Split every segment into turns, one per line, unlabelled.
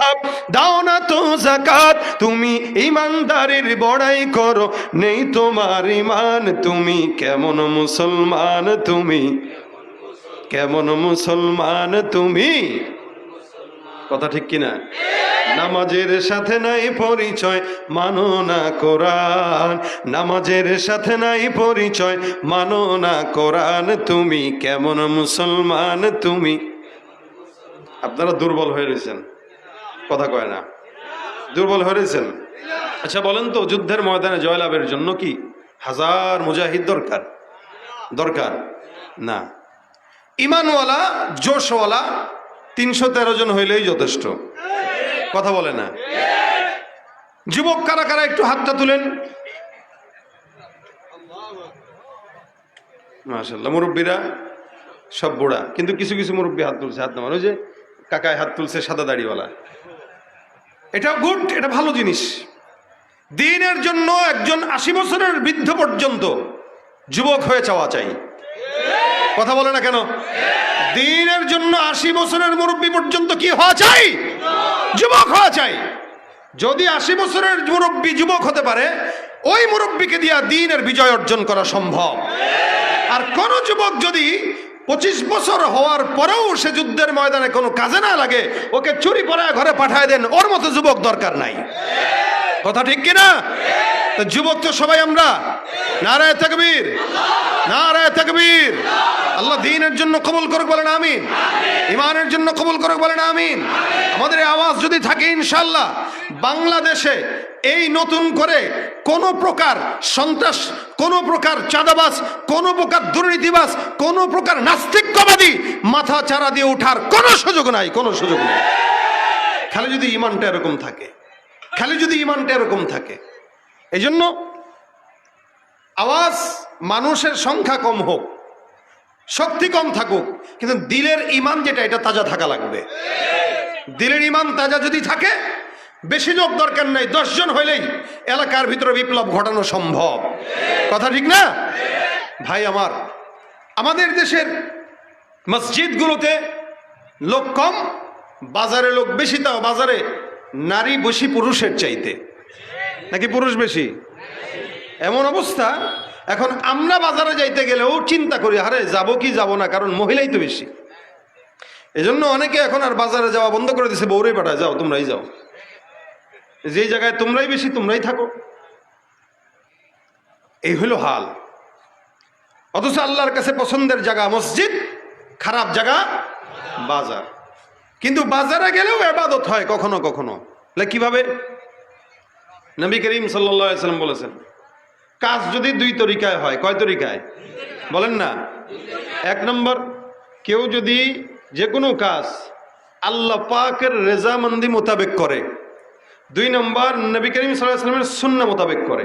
নিসাব, দাও না তো যাকাত, তুমি ইমানদারির বড়াই করো, নেই তোমার ইমান, তুমি কেমন মুসলমান, তুমি কেমন মুসলমান তুমি? কথা ঠিক কিনা? নামাজের সাথে নাই পরিচয়, মানো না কোরআন, নামাজের সাথে নাই পরিচয়, মানো না কোরআন, তুমি কেমন মুসলমান তুমি? আপনারা দুর্বল হয়ে রয়েছেন, কথা কয় না, দুর্বল হয়ে রয়েছেন। আচ্ছা বলেন তো, যুদ্ধের ময়দানে জয়লাভের জন্য কি হাজার মুজাহিদ দরকার? দরকার না। ইমানওয়ালা জোশওয়ালা 313 জন হইলেই যথেষ্ট, কথা বলে না। যুবক কারা কারা একটু হাতটা তুলেন? মাশাআল্লাহ। মুরব্বীরা সব বুড়া, কিন্তু কিছু কিছু মুরব্বী হাত তুলছে, হাত নামান। ওই যে কাকায় হাত তুলছে সাদা দাড়িওয়ালা, এটা গুড, এটা ভালো জিনিস। দ্বীনের জন্য একজন 80 বছরের বৃদ্ধ পর্যন্ত যুবক হয়ে চাওয়া চাই, কথা বলে না কেন? দ্বীনের জন্য 80 বছরের মুরব্বী পর্যন্ত কি হওয়া চাই? যুবক হওয়া চাই। যদি 80 বছরের মুরব্বী যুবক হতে পারে, ওই মুরব্বীকে দিয়া দ্বীনের বিজয় অর্জন করা সম্ভব। আর কোন যুবক যদি 25 বছর হওয়ার পরেও সে যুদ্ধের ময়দানে কোনো কাজে না লাগে, ওকে চুরি পরায় ঘরে পাঠায় দেন, ওর মতো যুবক দরকার নাই, কথা ঠিক কিনা? তো যুবক তো সবাই আমরা। নারায়ে তাকবীর, নারায়ে তাকবীর। আল্লাহ দ্বীনের জন্য কবুল করুক, বলেন আমিন। ইমানের জন্য কবুল করুক, বলেন আমিন। আমাদের এই আওয়াজ যদি থাকে, ইনশাআল্লাহ বাংলাদেশে এই নতুন করে কোনো প্রকার সন্ত্রাস, কোনো প্রকার চাঁদাবাজ, কোনো প্রকার দুর্নীতিবাজ, কোনো প্রকার নাস্তিক্যবাদী মাথা চারা দিয়ে ওঠার কোনো সুযোগ নাই, কোনো সুযোগ নেই। খালি যদি ইমানটা এরকম থাকে, খালি যদি ইমানটা এরকম থাকে। এই জন্য আওয়াজ, মানুষের সংখ্যা কম হোক, শক্তি কম থাকুক, কিন্তু দিলের ইমান যেটা, এটা তাজা থাকা লাগবে। দিলের ইমান তাজা যদি থাকে, বেশি লোক দরকার নাই, 10 জন হইলেই এলাকার ভিতরে বিপ্লব ঘটানো সম্ভব, কথা ঠিক না? ভাই আমার, আমাদের দেশের মসজিদগুলোতে লোক কম, বাজারে লোক বেশি। তাও বাজারে নারী বেশি পুরুষের চাইতে, নাকি পুরুষ বেশি? এমন অবস্থা, এখন আমরা বাজারে যাইতে গেলেও চিন্তা করি, আরে যাব কি যাব না, কারণ মহিলাই তো বেশি। এজন্য অনেকে এখন আর বাজারে যাওয়া বন্ধ করে দিছে, বউরেই পাঠায়, যাও তোমরাই যাও, যে জায়গায় তোমরাই বেশি তোমরাই থাকো। এই হলো হাল। অথচ আল্লাহর কাছে পছন্দের জায়গা মসজিদ, খারাপ জায়গা বাজার। কিন্তু বাজারে গেলেও ইবাদত হয় কখনো কখনো। কিভাবে? নবী করিম সাল্লাল্লাহু আলাইহি ওয়াসাল্লাম বলেছেন, কাজ যদি 2 তরিকায় হয়। কয় তরিকায় বলেন না? 1 নম্বর, কেউ যদি যে কোনো কাজ আল্লাহ পাকের রেজামন্দি মোতাবেক করে। 2 নম্বর, নবী করিম সাল্লাল্লাহু আলাইহি ওয়াসাল্লামের সুন্নাহ মোতাবেক করে।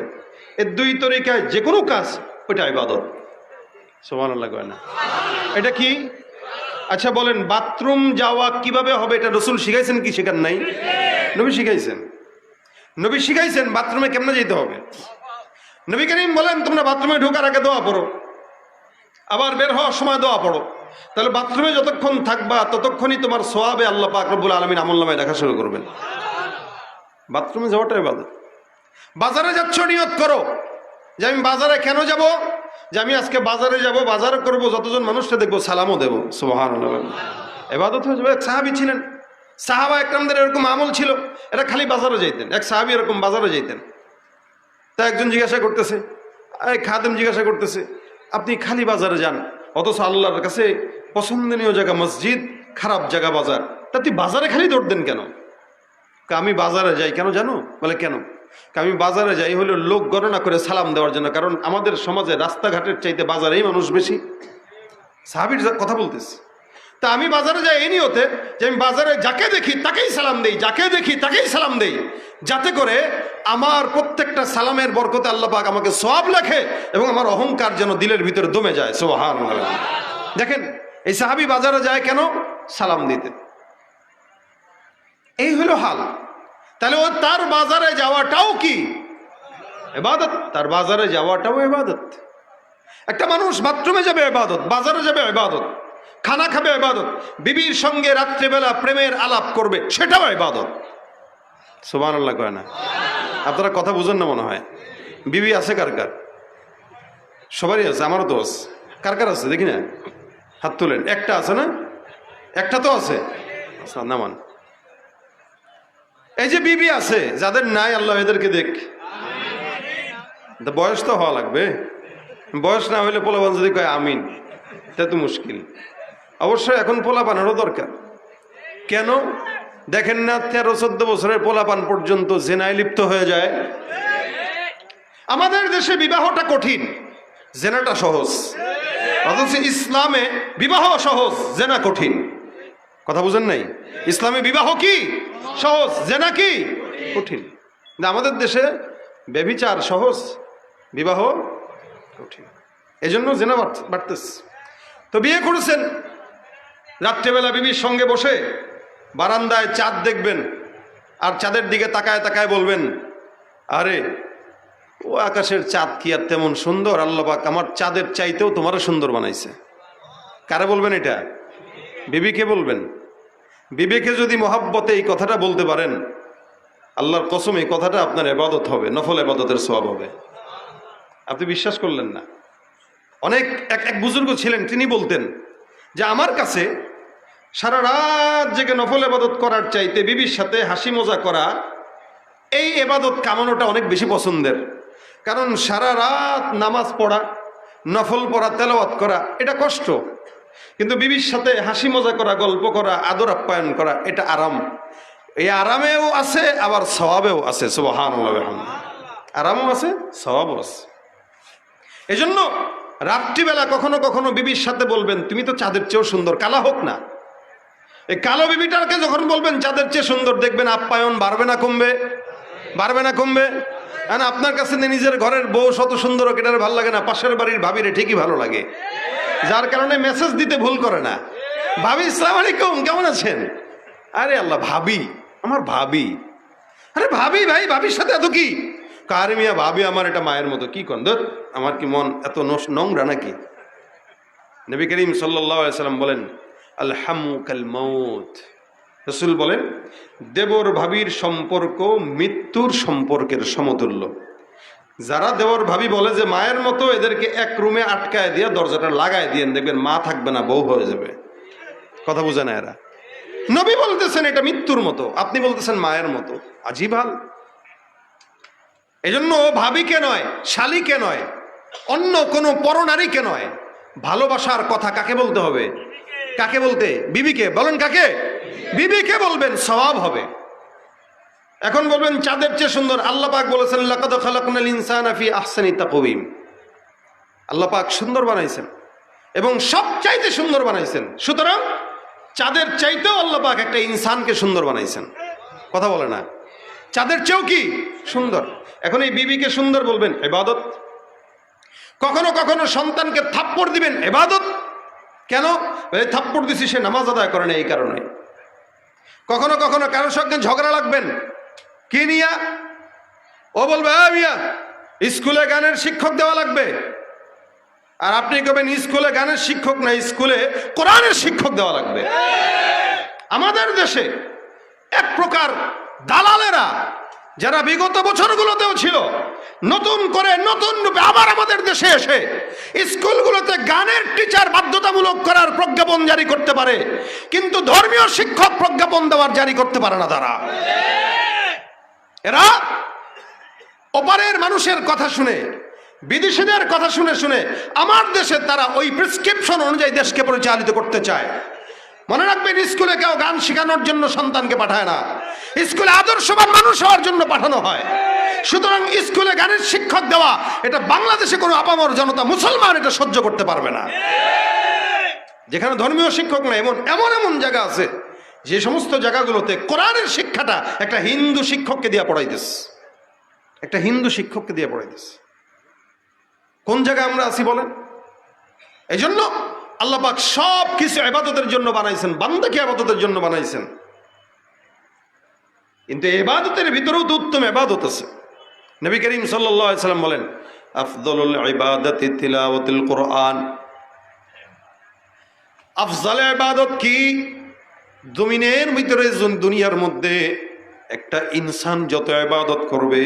এই 2 তরিকায় যে কোনো কাজ, ওটা ইবাদত। সুবহানাল্লাহ কয় না? এটা কি? আচ্ছা বলেন, বাথরুম যাওয়া কিভাবে হবে, এটা রাসূল শিখাইছেন কি শিখান নাই? নবী শিখাইছেন। নবী শিখাইছেন বাথরুমে কেমনে যেতে হবে। নবী করিম বলেন, তোমরা বাথরুমে ঢোকার আগে দোয়া পড়ো, আবার বের হওয়ার সময় দোয়া পড়ো। তাহলে বাথরুমে যতক্ষণ থাকবা ততক্ষণই তোমার সওয়াবে আল্লাহ পাক রব্বুল আলামিন আমলনামায় লেখা শুরু করবেন। বাথরুমে যাওয়াটা ইবাদত। বাজারে যাচ্ছ, নিয়ত করো যে আমি বাজারে কেন যাব, যে আমি আজকে বাজারে যাব, বাজার করব, যতজন মানুষকে দেখবো সালামও দেবো। সুবহানাল্লাহ, ইবাদত হয়ে যাবে। এক সাহাবী ছিলেন, সাহাবা একরামদের এরকম আমল ছিল, এরা খালি বাজারে যাইতেন। এক সাহাবী এরকম বাজারে যাইতেন, তা একজন জিজ্ঞাসা করতেছে, খাদেম জিজ্ঞাসা করতেছে, আপনি খালি বাজারে যান, অথচ আল্লাহর কাছে পছন্দনীয় জায়গা মসজিদ, খারাপ জায়গা বাজার, তা তুই বাজারে খালি দৌড় দেন কেন? আমি বাজারে যাই কেন জানো? বলে কেন? আমি বাজারে যাই হলো লোক গণনা করে সালাম দেওয়ার জন্য, কারণ আমাদের সমাজে রাস্তাঘাটের চাইতে বাজারেই মানুষ বেশি। সাহাবীর কথা বলতেছে। তা আমি বাজারে যাই এই নিয়তে যে আমি বাজারে যাকে দেখি তাকেই সালাম দেই, যাকে দেখি তাকেই সালাম দেই, যাতে করে আমার প্রত্যেকটা সালামের বরকতে আল্লাহ পাক আমাকে সওয়াব লেখে এবং আমার অহংকার যেন দিলের ভিতরে দমে যায়। সুবহানাল্লাহ। দেখেন এই সাহাবী বাজারে যায় কেন? সালাম দিতে। এই হলো হাল। তাহলে ও তার বাজারে যাওয়াটাও কি ইবাদত? তার বাজারে যাওয়াটাও ইবাদত। একটা মানুষ বাথরুমে যাবে ইবাদত, বাজারে যাবে ইবাদত। খানা খাবে ইবাদত, বিবির সঙ্গে রাত্রিবেলা প্রেমের আলাপ করবে, সেটাও ইবাদত। সুবহানাল্লাহ কয় না? আপনারা কথা বুঝেন না মনে হয়। বিবি আছে কার কার? সবারই আছে, আমারও তো আছে। কার কার আছে দেখি না, হাত তুলেন। একটা আছে না? একটা তো আছে, আচ্ছা নামান। এই যে বিবি আছে, যাদের নাই আল্লাহ এদেরকে দেখ। বয়স তো হওয়া লাগবে, বয়স না হইলে পোলাপান যদি কয় আমিন, তা তো মুশকিল। অবশ্যই এখন পোলাপানেরও দরকার। কেন দেখেন না, 13-14 বছরের পোলাপান পর্যন্ত জেনায় লিপ্ত হয়ে যায়। আমাদের দেশে বিবাহটা কঠিন, জেনাটা সহজ। অথচ ইসলামে বিবাহ সহজ, জেনা কঠিন। কথা বুঝেন নাই? ইসলামে বিবাহ কি সহজ, জেনা কি কঠিন। আমাদের দেশে ব্যভিচার সহজ, বিবাহ কঠিন। এজন্য জেনা বাড়তেছে। তো বিয়ে করেছেন, রাত্রেবেলা বিবির সঙ্গে বসে বারান্দায় চাঁদ দেখবেন, আর চাঁদের দিকে তাকায় তাকায় বলবেন, আরে ও আকাশের চাঁদ কি আর তেমন সুন্দর, আল্লাহ পাক আমার চাঁদের চাইতেও তোমারও সুন্দর বানাইছে। কারে বলবেন এটা? বিবিকে বলবেন। বিবেকে যদি মহাব্বতে এই কথাটা বলতে পারেন, আল্লাহর কসম এই কথাটা আপনার ইবাদত হবে, নফল ইবাদতের সওয়াব হবে। আপনি বিশ্বাস করলেন না? অনেক এক বুজুর্গ ছিলেন, তিনি বলতেন যে আমার কাছে সারা রাত জেগে নফল ইবাদত করার চাইতে বিবির সাথে হাসি মজা করা, এই ইবাদত কামানোটা অনেক বেশি পছন্দের। কারণ সারা রাত নামাজ পড়া, নফল পড়া, তেলাওয়াত করা এটা কষ্ট, কিন্তু বিবির সাথে হাসি মজা করা, গল্প করা, আদর আপ্যায়ন করা এটা আরাম। এই আরামেও আছে আবার সওয়াবেও আছে। সুবহানাল্লাহ, আরামও আছে, সওয়াবও আছে। এজন্য রাত্রিবেলা কখনো কখনো বিবির সাথে বলবেন, তুমি তো চাঁদের চেয়েও সুন্দর, কালা হোক না। এই কালো বিবিটাকে যখন বলবেন চাঁদের চেয়ে সুন্দর, দেখবেন আপ্যায়ন বাড়বে না কমবে? বাড়বে না কমবে? কারণ আপনার কাছে নিজের ঘরের বউ শত সুন্দর, এটার ভালো লাগে না, পাশের বাড়ির ভাবিরে ঠিকই ভালো লাগে। যার কারণে মেসেজ দিতে ভুল করে না, ভাবি আসসালামু আলাইকুম, কেমন আছেন? আরে আল্লাহ, ভাবি, আমার ভাবি। আরে ভাবি, ভাই ভাবির সাথে এত কি? কার মিয়া, ভাবি আমার এটা মায়ের মতো। কি কন ধর, আমার কি মন এত নোংরা নাকি? নবী করিম সাল্লাল্লাহু আলাইহি সাল্লাম বলেন, আল হামু কাল মাউত। রাসূল বলেন, দেবর ভাবির সম্পর্ক মৃত্যুর সম্পর্কের সমতুল্য। যারা দেবর ভাবি বলে যে মায়ের মতো, এদেরকে এক রুমে আটকায় দিয়ে দরজাটা লাগায় দিয়ে, দেখবেন মা থাকবে না, বউ হয়ে যাবে। কথা বুঝে না এরা? নবী বলতেছেন এটা মৃত্যুর মতো, আপনি বলতেছেন মায়ের মতো। আজীব হাল। এজন্য ভাবিকে নয়, শালীকে নয়, অন্য কোনো পরনারীকে নয়, ভালোবাসার কথা কাকে বলতে হবে? কাকে বলতে? বিবিকে। বলেন কাকে? বিবিকে বলবেন, সওয়াব হবে। এখন বলবেন চাঁদের চেয়ে সুন্দর। আল্লাহ পাক বলেছেন, লাকাদ খালাকনাল ইনসানা ফি আহসানি তাকওয়িম। আল্লাহ পাক সুন্দর বানাইছেন এবং সবচাইতে সুন্দর বানাইছেন। সুতরাং চাঁদের চাইতেও আল্লাহ পাক একটা ইনসানকে সুন্দর বানাইছেন। কথা বলে না? চাঁদের চেয়েও কি সুন্দর। এখন এই বিবিকে সুন্দর বলবেন, ইবাদত। কখনো কখনো সন্তানকে থাপ্পড় দিবেন, ইবাদত। কেন? থাপ্পড় দিছি, সে নামাজ আদায় করে না, এই কারণে। কখনো কখনো কারোর সঙ্গে ঝগড়া লাগবেন, কি নিয়া? ও বলবে, মিয়া স্কুলে গানের শিক্ষক দেওয়া লাগবে, আর আপনি কবেন স্কুলে গানের শিক্ষক না, স্কুলে কোরআনের শিক্ষক দেওয়া লাগবে। আমাদের দেশে এক প্রকার দালালেরা, যারা বিগত বছরগুলোতেও ছিল, নতুন করে নতুন রূপে আবার আমাদের দেশে এসে স্কুলগুলোতে গানের টিচার বাধ্যতামূলক করার প্রজ্ঞাপন জারি করতে পারে, কিন্তু ধর্মীয় শিক্ষক প্রজ্ঞাপন দেওয়ার জারি করতে পারে না। তারা, এরা ওপারের মানুষের কথা শুনে, বিদেশিদের কথা শুনে শুনে আমার দেশে তারা ওই প্রেসক্রিপশন অনুযায়ী দেশকে পরিচালিত করতে চায়। মনে রাখবেন, স্কুলে কেউ গান শেখানোর জন্য সন্তানকে পাঠায় না, স্কুলে আদর্শবান মানুষ হওয়ার জন্য পাঠানো হয়। সুতরাং স্কুলে গানের শিক্ষক দেওয়া, এটা বাংলাদেশে কোনো আপামর জনতা, মুসলমান এটা সহ্য করতে পারবে না। যেখানে ধর্মীয় শিক্ষক না, এমন এমন এমন জায়গা আছে, যে সমস্ত জায়গাগুলোতে কোরআনের শিক্ষাটা একটা হিন্দু শিক্ষককে দিয়ে পড়াইতেছে, একটা হিন্দু শিক্ষককে দিয়ে পড়াইতেছে। কোন জায়গায় আমরা আছি বলেন? এই জন্য আল্লাহ পাক সব কিছু ইবাদতের জন্য বানাইছেন, বান্দাকে ইবাদতের জন্য বানাইছেন। কিন্তু ইবাদতের ভিতরেও তো উত্তম ইবাদত আছে। নবী করিম সাল্লাল্লাহু আলাইহি সাল্লাম বলেন, আফদলুল ইবাদাতি তিলাওয়াতুল কোরআন। আফজাল ইবাদত কি? জমিনের ভিতরে দুনিয়ার মধ্যে একটা ইনসান যত ইবাদত করবে,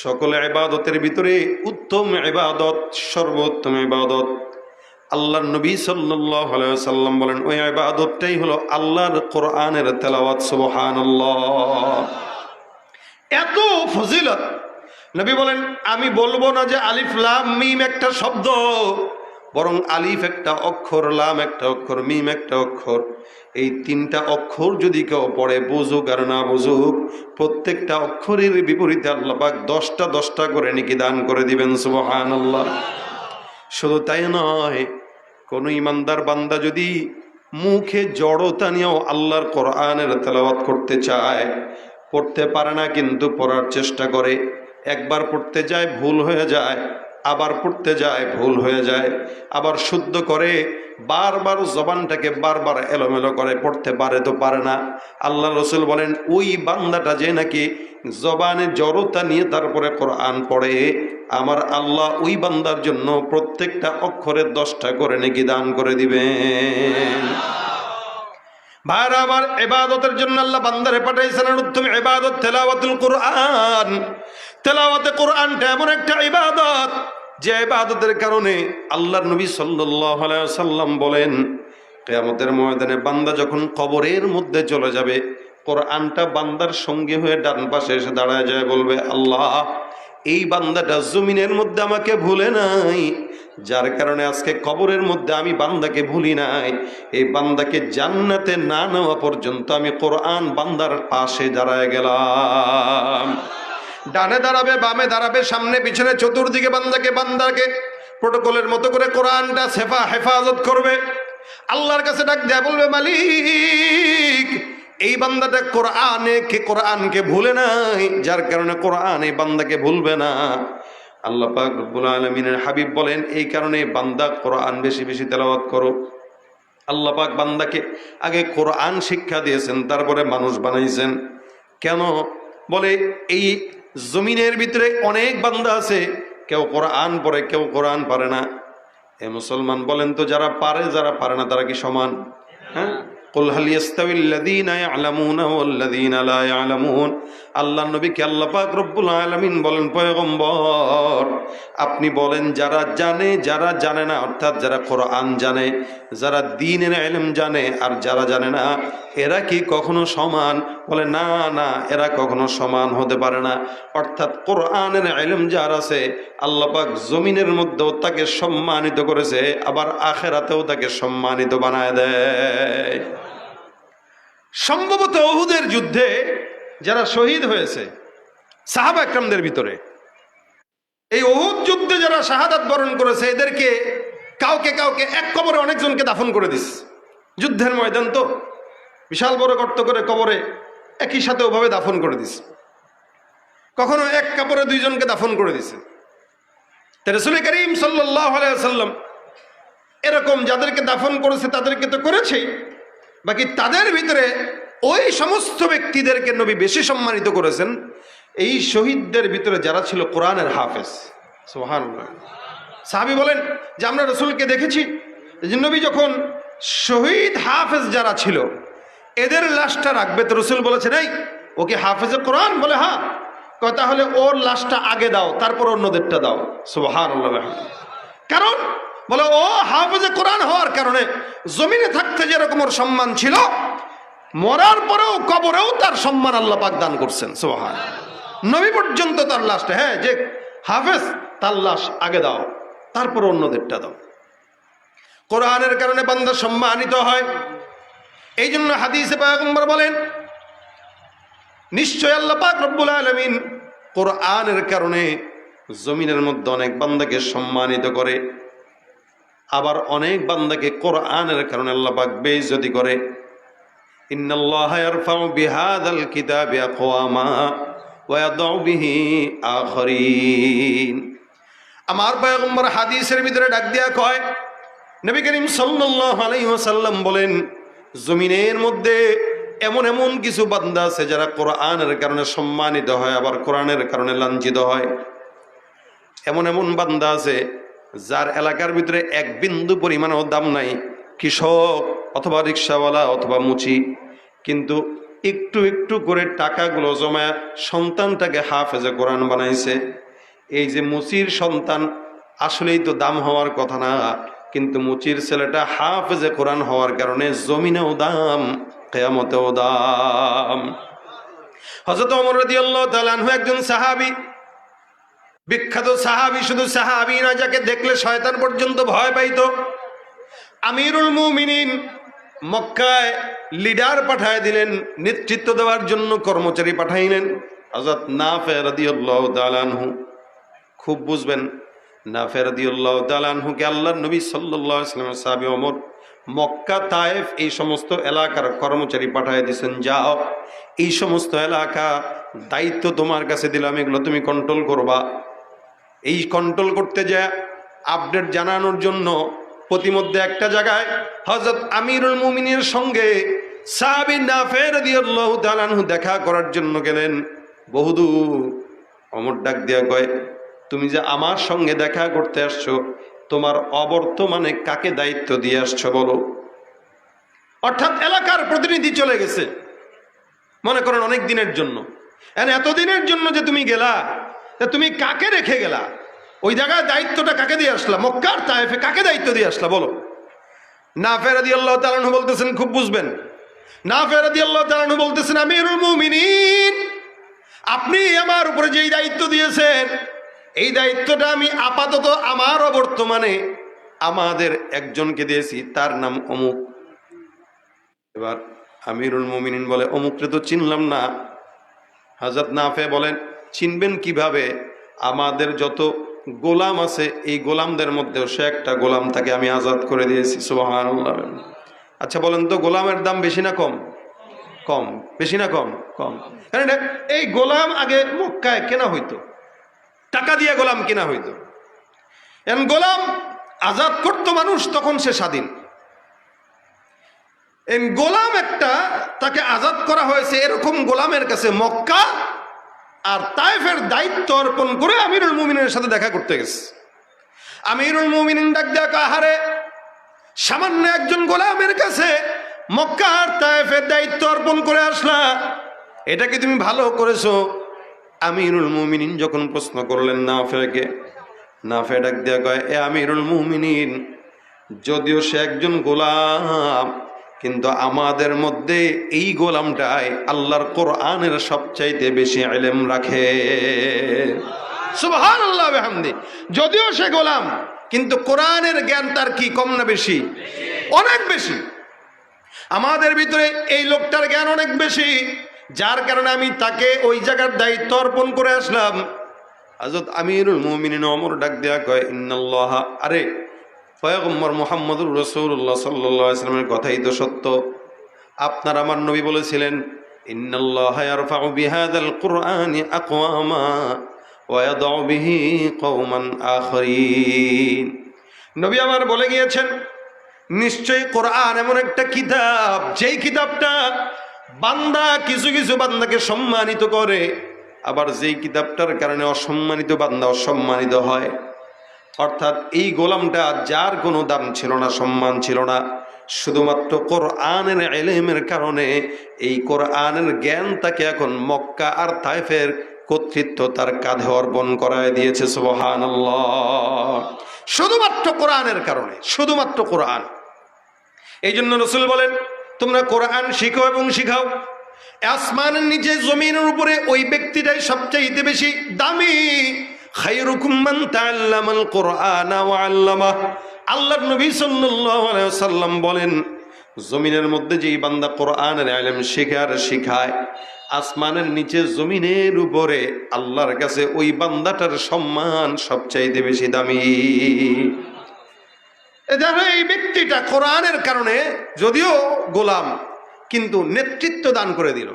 সকল ইবাদতের ভিতরে উত্তম ইবাদত, সর্বোত্তম ইবাদত আল্লাহর নবী সাল্লাল্লাহু আলাইহি ওয়াসাল্লাম বলেন ওই ইবাদতটাই হলো আল্লাহর কোরআনের তেলাওয়াত। সুবহানাল্লাহ। এত ফজিলত। নবী বলেন আমি বলবো না যে আলিফ লাম মিম একটা শব্দ, বরং আলিফ একটা অক্ষর, লাম একটা অক্ষর, মিম একটা অক্ষর। এই তিনটা অক্ষর যদি কেউ পড়ে, বুঝুক আর না বুঝুক, প্রত্যেকটা অক্ষরের বিপরীতে আল্লাহ পাক 10টা করে নেকি দান করে দিবেন। সুবহানাল্লাহ। শুধু তাই নয়, কোন ইমানদার বান্দা যদি মুখে জড়তা নিয়েও আল্লাহর কোরআনের তেলাওয়াত করতে চায়, পড়তে পারে না কিন্তু পড়ার চেষ্টা করে, একবার পড়তে যায় ভুল হয়ে যায়, আবার পড়তে যায় ভুল হয়ে যায়, আবার শুদ্ধ করে, বারবার জবানটাকে বারবার এলোমেলো করে, পড়তে পারে তো পারে না। আল্লাহ রসুল বলেন ওই বান্দাটা যে নাকি জবানে জড়তা নিয়ে তারপরে কোরআন পড়ে, আমার আল্লাহ ওই বান্দার জন্য প্রত্যেকটা অক্ষরে 10টা করে নাকি দান করে দিবেন। ভাইরা আমার, ইবাদতের জন্য আল্লাহ বান্দারে পাঠাইছেন আর উত্তম ইবাদত তেলাওয়াতুল কোরআন। তেলাওয়াতে কোরআনটা এমন একটা ইবাদত যে ইবাদতের কারণে আল্লাহর নবী সাল্লাল্লাহু আলাইহি ওয়াসাল্লাম বলেন কিয়ামতের ময়দানে বান্দা যখন কবরের মধ্যে চলে যাবে, কোরআনটা বান্দার সঙ্গে হয়ে ডান পাশে এসে দাঁড়ায় যায়, বলবে আল্লাহ এই বান্দাটা জমিনের মধ্যে আমাকে ভুলে নাই, যার কারণে আজকে কবরের মধ্যে আমি বান্দাকে ভুলি নাই। এই বান্দাকে জান্নাতে না নেওয়া পর্যন্ত আমি কোরআন বান্দার পাশে দাঁড়ায় গেলাম। ডানে দাঁড়াবে, বামে দাঁড়াবে, সামনে পিছনে চতুর্দিকে বান্দাকে প্রোটোকলের মতো করে কোরআনটা হেফাজত করবে। আল্লাহর কাছে ডাক দেয়া বলবে মালিক এই বান্দাটা কোরআনকে ভুলে নাই, যার কারণে কোরআন এই বান্দাকে ভুলবে না। আল্লাহ পাক রব্বুল আলামিনের হাবিব বলেন এই কারণে বান্দা কোরআন বেশি বেশি তেলাওয়াত করো। আল্লাহ পাক বান্দাকে আগে কোরআন শিক্ষা দিয়েছেন, তারপরে মানুষ বানাইছেন। কেন? বলে এই জমিনের ভিতরে অনেক বান্দা আছে, কেউ কোরআন পড়ে, কেউ কোরআন পারে না। এ মুসলমান বলেন তো, যারা পারে যারা পারে না তারা কি সমান? হ্যাঁ, কুল হাল ইয়াস্তাবিল্লাযীনা ইয়া'লামুনা ওয়াল্লাযীনা লা ইয়া'লামুন। আল্লাহর নবীকে আল্লাহ পাক রব্বুল আলামিন বলেন পয়গম্বর আপনি বলেন যারা জানে যারা জানে না, অর্থাৎ যারা কোরআন জানে, যারা দ্বীনের ইলম জানে আর যারা জানে না, এরা কি কখনো সমান? বলে না না, এরা কখনো সমান হতে পারে না। অর্থাৎ কোরআনের ইলম যার আছে আল্লাহ পাক জমিনের মধ্যেও তাকে সম্মানিত করেছে, আবার আখিরাতেও তাকে সম্মানিত বানায় দেয়। সম্ভবত উহুদের যুদ্ধে যারা শহীদ হয়েছে সাহাবা একরামদের ভিতরে, এই উহুদ যুদ্ধে যারা শাহাদাত বরণ করেছে, এদেরকে কাউকে এক কবরে অনেকজনকে দাফন করে দিস। যুদ্ধের ময়দান তো বিশাল বড় গর্ত করে কবরে একই সাথে ওভাবে দাফন করে দিস। কখনো এক কাপড়ে 2 জনকে দাফন করে দিছে। রাসূল করিম সাল্লাল্লাহু আলাইহি ওয়াসাল্লাম এরকম যাদেরকে দাফন করেছে তাদেরকে তো করেছেই, বাকি তাদের ভিতরে ওই সমস্ত ব্যক্তিদেরকে নবী বেশি সম্মানিত করেছেন এই শহীদদের ভিতরে যারা ছিল কোরআনের হাফেজ। সুবহানাল্লাহ। সাহাবী বলেন যে আমরা রাসূলকে দেখেছি যে নবী যখন শহীদ হাফেজ যারা ছিল এদের লাশটা রাখবে, তো রাসূল বলেছেন এই ওকে হাফেজে কোরআন? বলে হ্যাঁ। তাহলে ওর লাশটা আগে দাও, তারপর অন্যদেরটা দাও। সুবহানাল্লাহ। কারণ বলে ও হাফেজে কোরআন হওয়ার কারণে জমিনে থাকতে যেরকম ওর সম্মান ছিল, মরার পরেও কবরেও তার সম্মান আল্লাহ পাক দান করছেন। সুবহানাল্লাহ। নবী পর্যন্ত তার লাশটা, হ্যাঁ যে হাফেজ তার লাশ আগে দাও, তারপর অন্যদেরটা দাও। কোরআনের কারণে বান্দা সম্মানিত হয়। এই জন্য হাদিসে পয়গম্বর বলেন নিশ্চয় আল্লাহ পাক রব্বুল আলামিন কোরআনের কারণে জমিনের মধ্যে অনেক বান্দাকে সম্মানিত করে, আবার অনেক বান্দাকে কোরআনের কারণে আল্লাহ পাক বেইজ্জতি করে। ইন্নাল্লাহা ইয়ারফাউ বিহাযাল কিতাবি আকওয়ামা ওয়া ইয়াদউ বিহি আখারিন। আমার পয়গম্বর হাদিসের ভিতরে ডাক দিয়া কয়, নবী করিম সাল্লাল্লাহু আলাইহি ওয়াসাল্লাম বলেন জমিনের মধ্যে এমন এমন কিছু বান্দা আছে যারা কোরআনের কারণে সম্মানিত হয়, আবার কোরআনের কারণে লাঞ্ছিত হয়। এমন এমন বান্দা আছে যার এলাকার ভিতরে 1 বিন্দু পরিমাণও দাম নাই, কৃষক অথবা রিক্সাওয়ালা অথবা মুচি, কিন্তু একটু একটু করে টাকাগুলো জমায় সন্তানটাকে হাফেজে কোরআন বানাইছে। এই যে মুচির সন্তান আসলেই তো দাম হওয়ার কথা না, কিন্তু মুচির ছেলেটা হাফেজে কোরআন হওয়ার কারণে জমিনেও দাম, কিয়ামতেও দাম। হযরত ওমর রাদিয়াল্লাহু তাআলা আনহু একজন সাহাবী, বিখ্যাত সাহাবী, শুধু সাহাবী না, যাকে দেখলে শয়তান পর্যন্ত ভয় পাইত। আমিরুল মুমিনিন মক্কায় লিডার পাঠায় দিলেন, নেতৃত্ব দেওয়ার জন্য কর্মচারী পাঠাইলেন। হযরত নাফে রাদিয়াল্লাহু তাআলা আনহু, খুব বুঝবেন, নাফে রাদিয়াল্লাহু তাআলা আনহুকে আল্লাহর নবী সাল্লাল্লাহু আলাইহি ওয়াসাল্লামের সাহাবী ওমর মক্কা, তায়েফ এই সমস্ত এলাকার কর্মচারী পাঠায় দিয়েছেন, যাও এই সমস্ত এলাকা দায়িত্ব তোমার কাছে দিলাম, এগুলো তুমি কন্ট্রোল করবা। এই কন্ট্রোল করতে যায় আপডেট জানানোর জন্য প্রতিমধ্যে একটা জায়গায় হযরত আমিরুল মুমিনের সঙ্গে সাহাবী নাফে রাদিয়াল্লাহু তাআলা আনহু দেখা করার জন্য গেলেন। বহুদূর ওমর ডাক দিয়া কয়, তুমি যে আমার সঙ্গে দেখা করতে আসছো, তোমার অবর্তমানে কাকে দায়িত্ব দিয়ে আসছো বলো। অর্থাৎ এলাকার প্রতিনিধি চলে গেছে, মনে করেন অনেক দিনের জন্য। এতদিনের জন্য যে তুমি গেলা, তুমি কাকে রেখে গেলা? ওই জায়গায় দায়িত্বটা কাকে দিয়ে আসলা? মক্কার তায়েফে কাকে দায়িত্ব দিয়ে আসলা বলো। নাফে রাদিয়াল্লাহু তাআলা আনহু বলতেছেন, খুব বুঝবেন, নাফে রাদিয়াল্লাহু তাআলা আনহু বলতেছেন, আমিরুল মুমিনিন, আপনি আমার উপরে যেই দায়িত্ব দিয়েছেন, এই দায়িত্বটা আমি আপাতত আমার বর্তমানে আমাদের একজনকে দিয়েছি, তার নাম অমুক। এবার আমিরুল মুমিনিন বলে, অমুককে তো চিনলাম না। হযরত নাফে বলেন, চিনবেন কিভাবে? আমাদের যত গোলাম আছে, এই গোলামদের মধ্যেও সে একটা গোলাম, তাকে আমি আজাদ করে দিয়েছি। সুবহানাল্লাহ। আচ্ছা বলেন তো, গোলামের দাম বেশি না কম? কম। বেশি না কম? কম। কারণ এই গোলাম আগে মক্কায় কেনা হইতো, টাকা দিয়ে গোলাম কেনা হইতো। গোলাম আজাদ করতো মানুষ, তখন সে স্বাধীন। গোলাম একটা, তাকে আজাদ করা হয়েছে, এরকম গোলামের কাছে মক্কা আর তায়েফের দায়িত্ব অর্পণ করে আমিরুল মুমিনের সাথে দেখা করতে গেছে। আমিরুল মুমিনিন ডাক দেয়া, কাহারে, সামান্য একজন গোলামের কাছে মক্কা আর তায়েফের দায়িত্ব অর্পণ করে আসলা, এটা কি তুমি ভালো করেছো? আমিরুল মুমিনিন যখন প্রশ্ন করলেন নাফেকে, নাফে ডাক দেয়া কয়, এ আমিরুল মুমিনিন, যদিও সে একজন গোলাম, কিন্তু আমাদের মধ্যে এই গোলামটাই আল্লাহর কোরআনের সবচাইতে বেশি ইলম রাখে। সুবহানাল্লাহ বিহামদি। যদিও সে গোলাম, কিন্তু কোরআনের জ্ঞান তার কি কম না বেশি? অনেক বেশি। আমাদের ভিতরে এই লোকটার জ্ঞান অনেক বেশি, যার কারণে আমি তাকে ওই জায়গার দায়িত্ব অর্পণ করে আসলাম। হযরত আমিরুল মুমিনিন ওমর ডাক দেয়া কয়, ইন্নাল্লাহ, আরে পয়গম্বর মুহাম্মদুর রাসূলুল্লাহ সাল্লাল্লাহু আলাইহি ওয়াসাল্লামের কথাই তো সত্য। আপনার আমার নবী বলেছিলেন, ইন্নাল্লাহা ইয়ারফাউ বিহাযাল কুরআনি আকওয়ামা ওয়া ইয়াদউ বিহি কওমান আখরিন। নবী আমার বলে গিয়েছেন, নিশ্চয়ই কোরআন এমন একটা কিতাব, যেই কিতাবটা বান্দা কিছু কিছু বান্দাকে সম্মানিত করে, আবার যেই কিতাবটার কারণে অসম্মানিত বান্দা অসম্মানিত হয়। অর্থাৎ এই গোলামটা, যার কোনো দাম ছিল না, সম্মান ছিল না, শুধুমাত্র কোরআনের ইলমের কারণে, এই কোরআনের জ্ঞান তাকে এখন মক্কা আর তায়েফের কর্তৃত্ব তার কাঁধে অর্পণ করায় দিয়েছে। সুবহানাল্লাহ। শুধুমাত্র কোরআনের কারণে, শুধুমাত্র কোরআন। এই জন্য রাসূল বলেন, তোমরা কোরআন শিখো এবং শিখাও। আসমানের নিচে জমিনের উপরে ওই ব্যক্তিটাই সবচাইতে বেশি দামি। খায়রুকুম মান তাআল্লামাল কুরআনা ওয়া আল্লামাহ। আল্লাহর নবী সাল্লাল্লাহু আলাইহি ওয়াসাল্লাম বলেন, জমিনের মধ্যে যেই বান্দা কোরআনের ইলম শেখে আর শিখায়, আসমানের নিচে জমিনের উপরে আল্লাহর কাছে ওই বান্দাটার সম্মান সবচাইতে বেশি দামি। এই ব্যক্তিটা কোরআনের কারণে যদিও গোলাম, কিন্তু নেতৃত্ব দান করে দিল।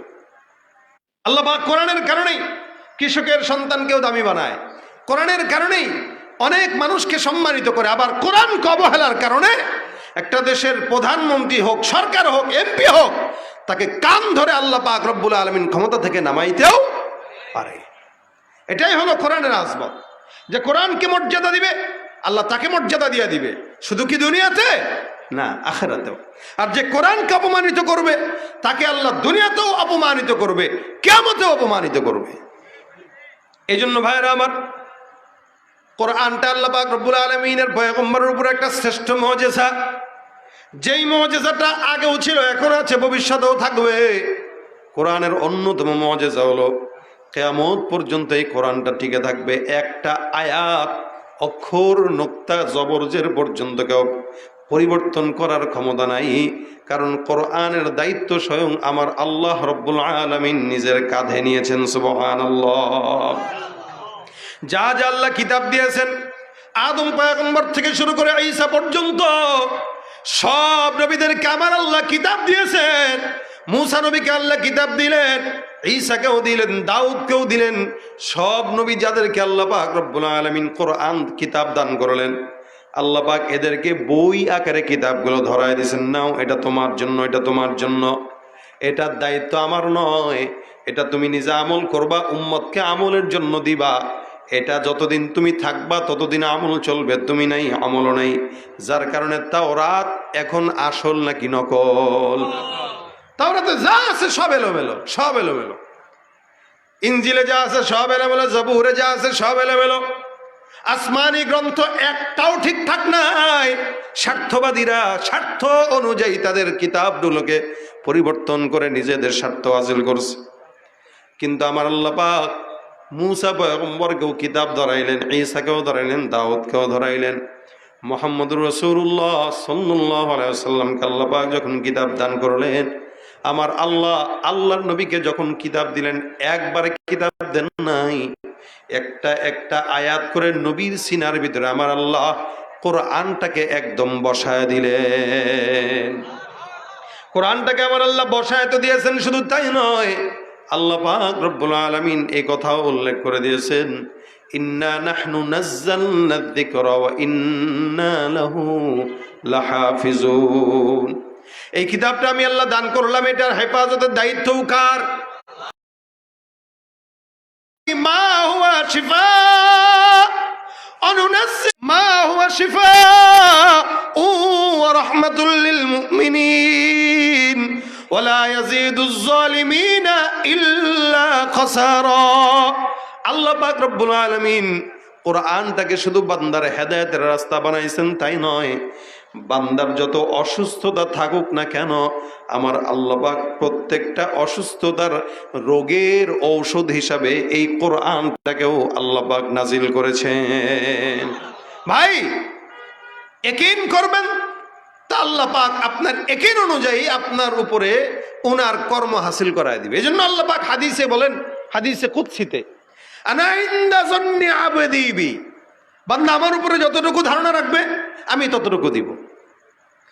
আল্লাহ পাক কোরআনের কারণেই কৃষকের সন্তানকেও দামি বানায়, কোরআনের কারণেই অনেক মানুষকে সম্মানিত করে। আবার কোরআনকে অবহেলার কারণে একটা দেশের প্রধানমন্ত্রী হোক, সরকার হোক, এমপি হোক, তাকে কান ধরে আল্লাহ পাক রব্বুল আলামিন ক্ষমতা থেকে নামাইতেও পারে। এটাই হলো কোরআনের আজমত, যে কোরআনকে মর্যাদা দিবে, আল্লাহ তাকে মর্যাদা দিয়ে দিবে। শুধু কি দুনিয়াতে? না, আখিরাতেও। আর যে কোরআনকে অপমানিত করবে তাকে আল্লাহ দুনিয়াতেও অপমানিত করবে, কিয়ামতেও অপমানিত করবে। এই জন্য ভাইরা আমার, কোরআনটা আল্লাহ পাক রব্বুল আলামিনের পয়গম্বরের উপর একটা শ্রেষ্ঠ মুজিজা, যেই মুজিজাটা আগেও ছিল, এখন আছে, ভবিষ্যতেও থাকবে। কোরআনের অন্যতম মুজিজা হলো কিয়ামত পর্যন্ত এই কোরআনটা টিকে থাকবে। একটা আয়াত, অক্ষর, নোক্তা, জবর, জের পর্যন্ত কেউ পরিবর্তন করার ক্ষমতা নাই। কারণ কোরআনের দায়িত্ব স্বয়ং আমার আল্লাহ রব্বুল আলামিন নিজের কাঁধে নিয়েছেন। সুবহানাল্লাহ। যা যা আল্লাহ কিতাব দিয়েছেন, আদম পয়গম্বর থেকে শুরু করে ঈসা পর্যন্ত সব নবীদেরকে আমার আল্লাহ কিতাব দিয়েছেন। মুসা নবীকে আল্লাহ কিতাব দিলেন, ঈসাকেও দিলেন, দাউদকেও দিলেন। সব নবী যাদেরকে আল্লাহ পাক রব্বুল আলামিন কোরআন কিতাব দান করলেন, আল্লাহ পাক এদেরকে বই আকারে কিতাবগুলো ধরায় দিয়েছেন। নাও, এটা তোমার জন্য, এটা তোমার জন্য, এটার দায়িত্ব আমার নয়, এটা তুমি নিজে আমল করবা, উম্মতকে আমলের জন্য দিবা। এটা যতদিন তুমি থাকবা ততদিন আমল চলবে, তুমি নাই, আমলও নাই। যার কারণে তাওরাত এখন আসল নাকি নকল? তাওরাতে যা আছে সব এলোমেলো, সব এলোমেলো। ইনজিলে যা আছে সব এলোমেলো, জবুরে যা আছে সব এলোমেলো। আসমানি গ্রন্থ একটাও ঠিকঠাক নাই। স্বার্থবাদীরা স্বার্থ অনুযায়ী তাদের কিতাবগুলোকে পরিবর্তন করে নিজেদের স্বার্থ হাসিল করছে। কিন্তু আমার আল্লাহ পাক মুসা পয়গম্বরকেও কিতাব ধরাইলেন, ঈসাকেও ধরাইলেন, দাউদকেও ধরাইলেন। মুহাম্মদুর রাসূলুল্লাহ সাল্লাল্লাহু আলাইহি ওয়াসাল্লামকে আল্লাহ পাক যখন কিতাব দান করলেন, আমার আল্লাহ আল্লাহর নবীকে যখন কিতাব দিলেন, একবারে কিতাব দেন নাই, একটা একটা আয়াত করে নবীর সিনার ভিতরে আমার আল্লাহ কোরআনটাকে একদম বসায় দিলেন। কোরআনটাকে আমার আল্লাহ বসায় তো দিয়েছেন, শুধু তাই নয়, আল্লাহ পাক রব্বুল আলামিন এই কথাও উল্লেখ করে দিয়েছেন, ইন্না নাহনু নাযালনা যিকরা ওয়া ইন্না লাহু লাহাফিজুন। এই কিতাবটা আমি আল্লাহ দান করলাম, এটার হেফাজতের দায়িত্বও কার? মা হুয়া শিফা অনুনাজ্জিল মা হুয়া শিফা ওয়া রাহমাতুল লিল মুমিনিন ওয়া লা ইয়াজিদুজ জালিমিনা ইল্লা খাসারা। আল্লাহ পাক রব্বুল আলামিন কোরআনটাকে শুধু বান্দার হেদায়েতের রাস্তা বানাইছেন তাই নয়, বান্দার যত অসুস্থতা থাকুক না কেন, আমার আল্লাহ পাক প্রত্যেকটা অসুস্থতার রোগের ঔষধ হিসাবে এই কোরআনটাকেও আল্লাহ পাক নাজিল করেছেন। ভাই, ইয়াকিন করবেন তা আল্লাহ পাক আপনার ইয়াকিন অনুযায়ী আপনার উপরে ওনার কর্ম হাসিল করায় দিবে। এজন্য আল্লাহ পাক হাদিসে বলেন, হাদিসে কুদসিতে, আনা ইনদা যন্নি আবদি বি, বান্দা আমার উপরে যতটুকু ধারণা রাখবে আমি ততটুকু দিব।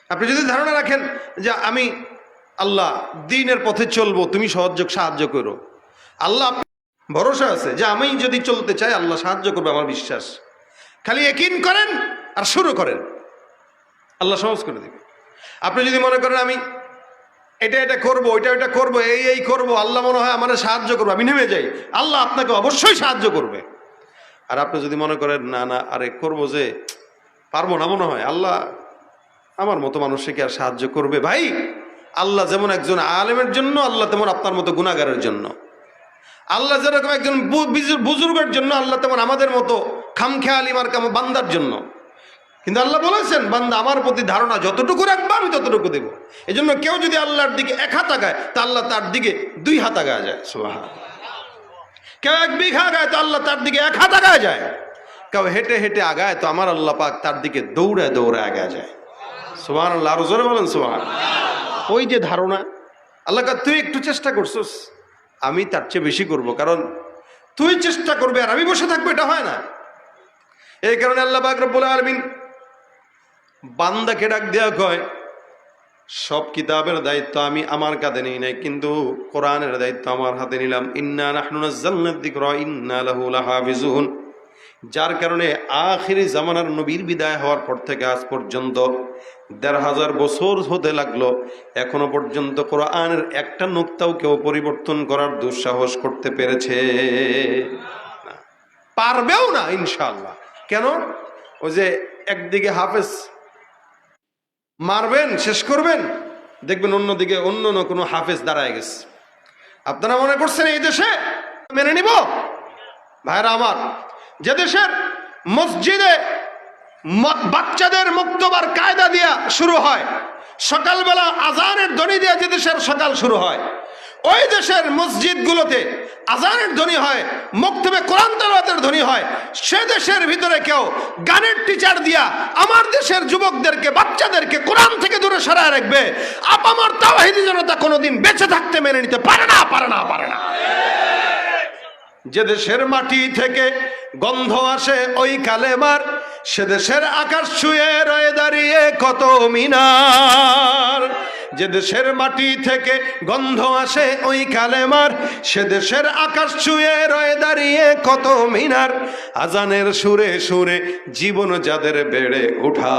আপনি যদি ধারণা রাখেন যে আমি আল্লাহ দ্বীনের পথে চলবো, তুমি সাহায্য করো, আল্লাহ ভরসা আছে যে আমি যদি চলতে চাই আল্লাহ সাহায্য করবে, আমার বিশ্বাস। খালি ইয়াকিন করেন আর শুরু করেন, আল্লাহ সহজ করে দিবে। আপনি যদি মনে করেন আমি এটা করবো, ওইটা করবো, এই করবো, আল্লাহ মনে হয় আমার সাহায্য করবো, আমি নেমে যাই, আল্লাহ আপনাকে অবশ্যই সাহায্য করবে। আর আপনি যদি মনে করেন না আরে করবো যে পারবো না, মনে হয় আল্লাহ আমার মতো মানুষকে আর সাহায্য করবে, ভাই আল্লাহ যেমন একজন আলেমের জন্য, আল্লাহ তেমন আপনার মতো গুনাহগারের জন্য। আল্লাহ যেরকম একজন বুজুর্গের জন্য, আল্লাহ তেমন আমাদের মতো খামখেয়ালি মার্কা বান্দার জন্য। কিন্তু আল্লাহ বলেছেন, বান্দা আমার প্রতি ধারণা যতটুকু রাখবা আমি ততটুকু দেব। এই জন্য কেউ যদি আল্লাহর দিকে 1 হাত আগায় তা আল্লাহ তার দিকে 2 হাত আগায় যায়। সুবহানাল্লাহ। কেউ 1 বিঘা আগায় তো আল্লাহ তার দিকে 1 হাত আগায় যায়। কেউ হেঁটে হেঁটে আগায় তো আমার আল্লাহ পাক তার দিকে দৌড়ায় দৌড়ায় আগায় যায়। সুবহানাল্লাহ। আরো জোরে বলেন সুবহানাল্লাহ। ওই যে ধারণা, আল্লাহ কা তুই একটু চেষ্টা করছিস, আমি তার চেয়ে বেশি করব, কারণ তুই চেষ্টা করবে আর আমি বসে থাকবো, এটা হয় না। এই কারণে আল্লাহ পাক রব্বুল আলামিন বান্দাকে ডাক দেয়া কয়, সব কিতাবের দায়িত্ব আমি আমার কাঁধে নিই নাই, কিন্তু কোরআনের দায়িত্ব আমার হাতে নিলাম। ইন্না নাহনু নাযালনা যিকরা ওয়া ইন্না লাহু লাহাফিজুন। যার কারণে আখিরি জামানার নবীর বিদায় হওয়ার পর থেকে আজ পর্যন্ত ১৫০০ বছর হতে লাগলো, এখনো পর্যন্ত কোরআনের একটা নুকতাও কেউ পরিবর্তন করার দুঃসাহস করতে পেরেছে না, পারবেও না ইনশাআল্লাহ। কেন? ওই যে একদিকে হাফেজ মারবেন, শেষ করবেন, দেখবেন অন্যদিকে অন্য কোনো হাফেজ দাঁড়ায় গেছে। আপনারা মনে করছেন এই দেশে মেনে নিব? ভাইরা আমার, যে দেশের মসজিদে বাচ্চাদের মুক্তবার কায়দা দিয়া শুরু হয়, সকালবেলা আজানের ধ্বনি দিয়ে যে দেশের সকাল শুরু হয়, ওই দেশের মসজিদগুলোতে আজানের ধ্বনি হয়, মক্তবে কোরআন তেলাওয়াতের ধ্বনি হয়, সে দেশের ভিতরে কেউ গানের টিচার দিয়া আমার দেশের যুবকদেরকে, বাচ্চাদেরকে কোরআন থেকে দূরে সরায় রাখবে, আপামর তাওহীদি জনতা কোনোদিন বেঁচে থাকতে মেনে নিতে পারে না, পারে না, পারে না। যে দেশের মাটি থেকে গন্ধ আসে ওই কালেমার, সে দেশের আকাশ ছুঁয়ে রয়ে দাঁড়িয়ে কত মিনার। যে দেশের মাটি থেকে গন্ধ আসে ওই কালেমার, সে দেশের আকাশ ছুঁয়ে রয়ে দাঁড়িয়ে কত মিনার। আজানের সুরে সুরে জীবন যাদের বেড়ে ওঠা,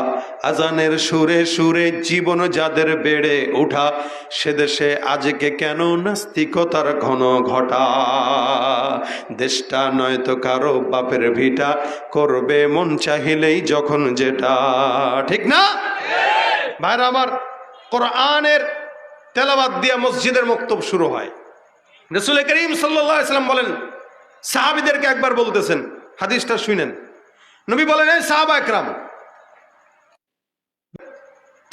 আজানের সুরে সুরে জীবন যাদের বেড়ে ওঠা, সে দেশে আজকে কেন নাস্তিকতার ঘন ঘটা। দেশটা নয়তো কারো বাপের ভিটা, করবে মন চাহিলেই যখন যেটা। ঠিক না ভাইরা আমার? কোরআনের তেলাওয়াত দিয়া মসজিদের মক্তব শুরু হয়। রাসূল করিম সাল্লাল্লাহু আলাইহি ওয়াসাল্লাম বলেন, সাহাবীদেরকে একবার বলতেছেন, হাদিসটা শুনেন। নবী বলেন, এই সাহাবা একরাম,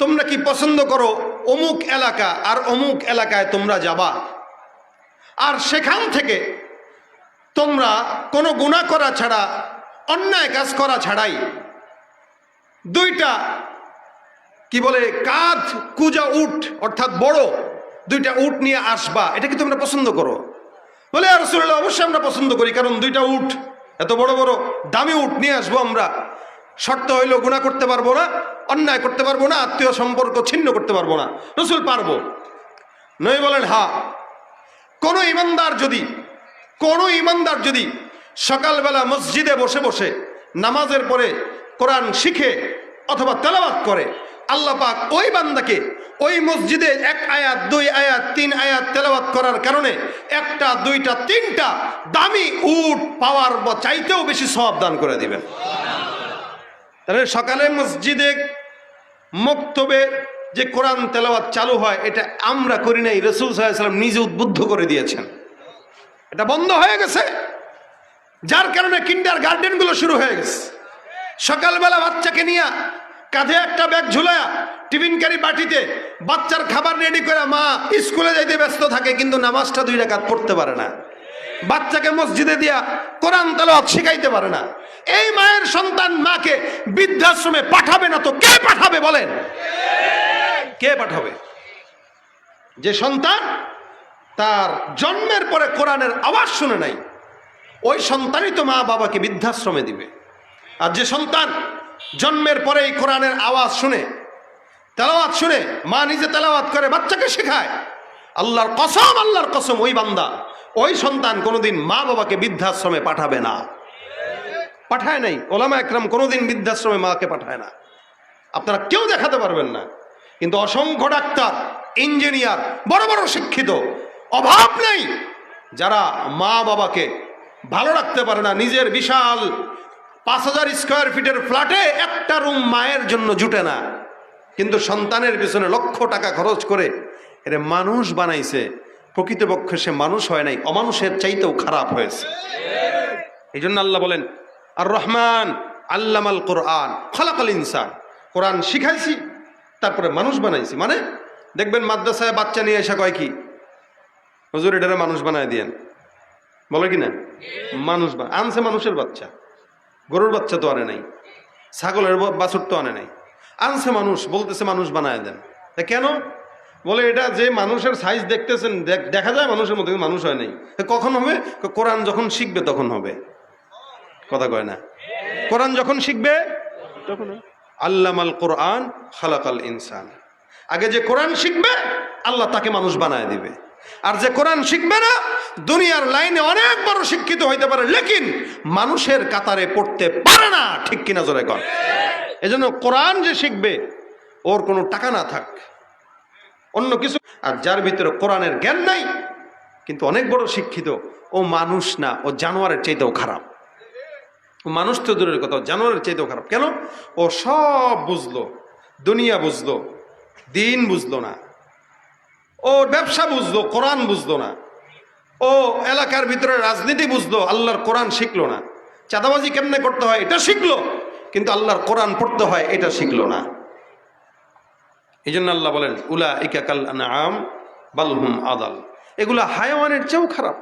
তোমরা কি পছন্দ করো অমুক এলাকা আর অমুক এলাকায় তোমরা যাবা, আর সেখান থেকে তোমরা কোনো গুনাহ করা ছাড়া, অন্যায় কাজ করা ছাড়াই দুইটা কি বলে কাঁধ কুজা উট, অর্থাৎ বড় দুইটা উট নিয়ে আসবা, এটা কি তোমরা পছন্দ করো? বলে, ইয়া রাসূলুল্লাহ, অবশ্যই আমরা পছন্দ করি, কারণ দুইটা উট, এত বড় বড় দামি উট নিয়ে আসবো আমরা। শর্ত হইল গুনাহ করতে পারবো না, অন্যায় করতে পারবো না, আত্মীয় সম্পর্ক ছিন্ন করতে পারবো না। রাসূল, পারবো। নবী বলেন, হ্যাঁ, কোনো ইমানদার যদি সকালবেলা মসজিদে বসে বসে নামাজের পরে কোরআন শিখে অথবা তেলাওয়াত করে, আল্লাহ পাক ওই বান্দাকে ওই মসজিদে 1 আয়াত 2 আয়াত 3 আয়াত তেলাওয়াত করার কারণে 1টা 2টা 3টা দামি উট পাওয়ার চাইতেও বেশি সওয়াব দান করে দিবেন। তাহলে সকালে মসজিদে মক্তবে যে কোরআন তেলাওয়াত চালু হয়, এটা আমরা করি নাই, রাসূল সাল্লাল্লাহু আলাইহি ওয়াসাল্লাম নিজে উদ্বুদ্ধ করে দিয়েছেন। এটা বন্ধ হয়ে গেছে, যার কারণে কিন্ডারগার্টেনগুলো শুরু হয়ে গেছে। সকালবেলা বাচ্চাকে নিয়ে কাঁধে একটা ব্যাগ ঝুলায়া টিফিনকারি বাটিতে বাচ্চার খাবার রেডি করে মা স্কুলে যাইতে ব্যস্ত থাকে, কিন্তু নামাজটা 2 রাকাত পড়তে পারে না। বাচ্চাকে মসজিদে দিয়া কোরআন তেলাওয়াত শিখাইতে পারে না। এই মায়ের সন্তান মাকে বৃদ্ধাশ্রমে পাঠাবে না তো কে পাঠাবে বলেন? কে পাঠাবে? যে সন্তান তার জন্মের পরে কোরআনের আওয়াজ শুনে নাই, ওই সন্তানই তো মা বাবাকে বৃদ্ধাশ্রমে দিবে। আর যে সন্তান জন্মের পরেই কোরআনের আওয়াজ শুনে, তেলাওয়াত শুনে, মা নিজে তেলাওয়াত করে বাচ্চাকে শেখায়, আল্লাহর কসম ওই বান্দা, ওই সন্তান কোনোদিন মা বাবাকে বৃদ্ধাশ্রমে পাঠাবে না। পাঠায় নাই, ওলামা একরাম কোনোদিন বৃদ্ধাশ্রমে মাকে পাঠায় না। আপনারা কেউ দেখাতে পারবেন না, কিন্তু অসংখ্য ডাক্তার, ইঞ্জিনিয়ার, বড় বড় শিক্ষিত, অভাব নেই যারা মা বাবাকে ভালো রাখতে পারে না। নিজের বিশাল 5000 স্কয়ার ফিটের ফ্ল্যাটে একটা রুম মায়ের জন্য জুটে না, কিন্তু সন্তানের পিছনে লক্ষ টাকা খরচ করে এরে মানুষ বানাইছে। প্রকৃতপক্ষে সে মানুষ হয় নাই, অমানুষের চাইতেও খারাপ হয়েছে। এই জন্য আল্লাহ বলেন, আর রহমান আল্লামাল কোরআন খলাকাল ইনসান, কোরআন শিখাইছি তারপরে মানুষ বানাইছি। মানে দেখবেন মাদ্রাসায় বাচ্চা নিয়ে এসে কয় কি, হুজুর এটারে মানুষ বানায় দিয়েন, বলে কিনা? মানুষ আনছে, মানুষের বাচ্চা, গরুর বাচ্চা তো আনে নাই, ছাগলের বাছুর তো আনে নাই, আনছে মানুষ, বলতেছে মানুষ বানায় দেন। কেন? বলে এটা যে মানুষের সাইজ দেখতেছেন, দেখা যায় মানুষের মধ্যে, মানুষ হয় নাই। কখন হবে? কোরআন যখন শিখবে তখন হবে। কথা কয় না? কোরআন যখন শিখবে তখন। আল্লামাল কোরআন খালাকাল ইনসান, আগে যে কোরআন শিখবে আল্লাহ তাকে মানুষ বানায় দিবে। আর যে কোরআন শিখবে না, দুনিয়ার লাইনে অনেক বড় শিক্ষিত হইতে পারে, লেকিন মানুষের কাতারে পড়তে পারে না। ঠিক কিনা জোরে কর? এজন্য কোরআন যে শিখবে ওর কোনো টাকা না থাক, অন্য কিছু। আর যার ভিতরে কোরআনের জ্ঞান নাই কিন্তু অনেক বড় শিক্ষিত, ও মানুষ না, ও জানোয়ারের চাইতেও খারাপ। ও মানুষ তো দূরের কথা, জানোয়ারের চাইতেও খারাপ। কেন? ও সব বুঝলো, দুনিয়া বুঝলো, দিন বুঝলো না, ও ব্যবসা বুঝলো, কোরআন বুঝলো না, ও এলাকার ভিতরে রাজনীতি বুঝলো, আল্লাহর কোরআন শিখলো না। চাঁদাবাজি কেমনে করতে হয় এটা শিখলো, কিন্তু আল্লাহর কোরআন পড়তে হয় এটা শিখলো না। এই জন্য আল্লাহ বলেন উলাইকা কাল আনআম বাল হুম আদাল, এগুলা হায়াওয়ানের চেয়েও খারাপ,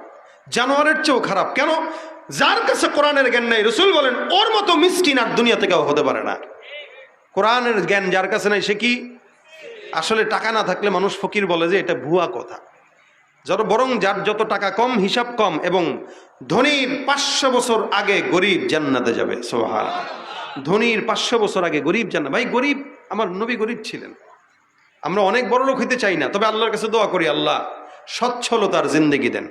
জানোয়ারের চেয়েও খারাপ। কেন? যার কাছে কোরআনের জ্ঞান নাই, রাসূল বলেন ওর মতো মিসকিন আর দুনিয়া থেকেও হতে পারে না। কোরআনের জ্ঞান যার কাছে নাই সে কি? আসলে টাকা না থাকলে মানুষ ফকির বলে যে এটা ভুয়া কথা। বরং যার যত টাকা কম, হিসাব কম, এবং ধনীর 500 বছর আগে গরিব জান্নাতে যাবে। সুবহানাল্লাহ। ধনীর 500 বছর আগে গরিব জান্নাত। ভাই গরিব, আমার নবী গরিব ছিলেন। আমরা অনেক বড় লোক হইতে চাই না, তবে আল্লাহর কাছে দোয়া করি আল্লাহ সচ্ছলতার জিন্দেগি দেন।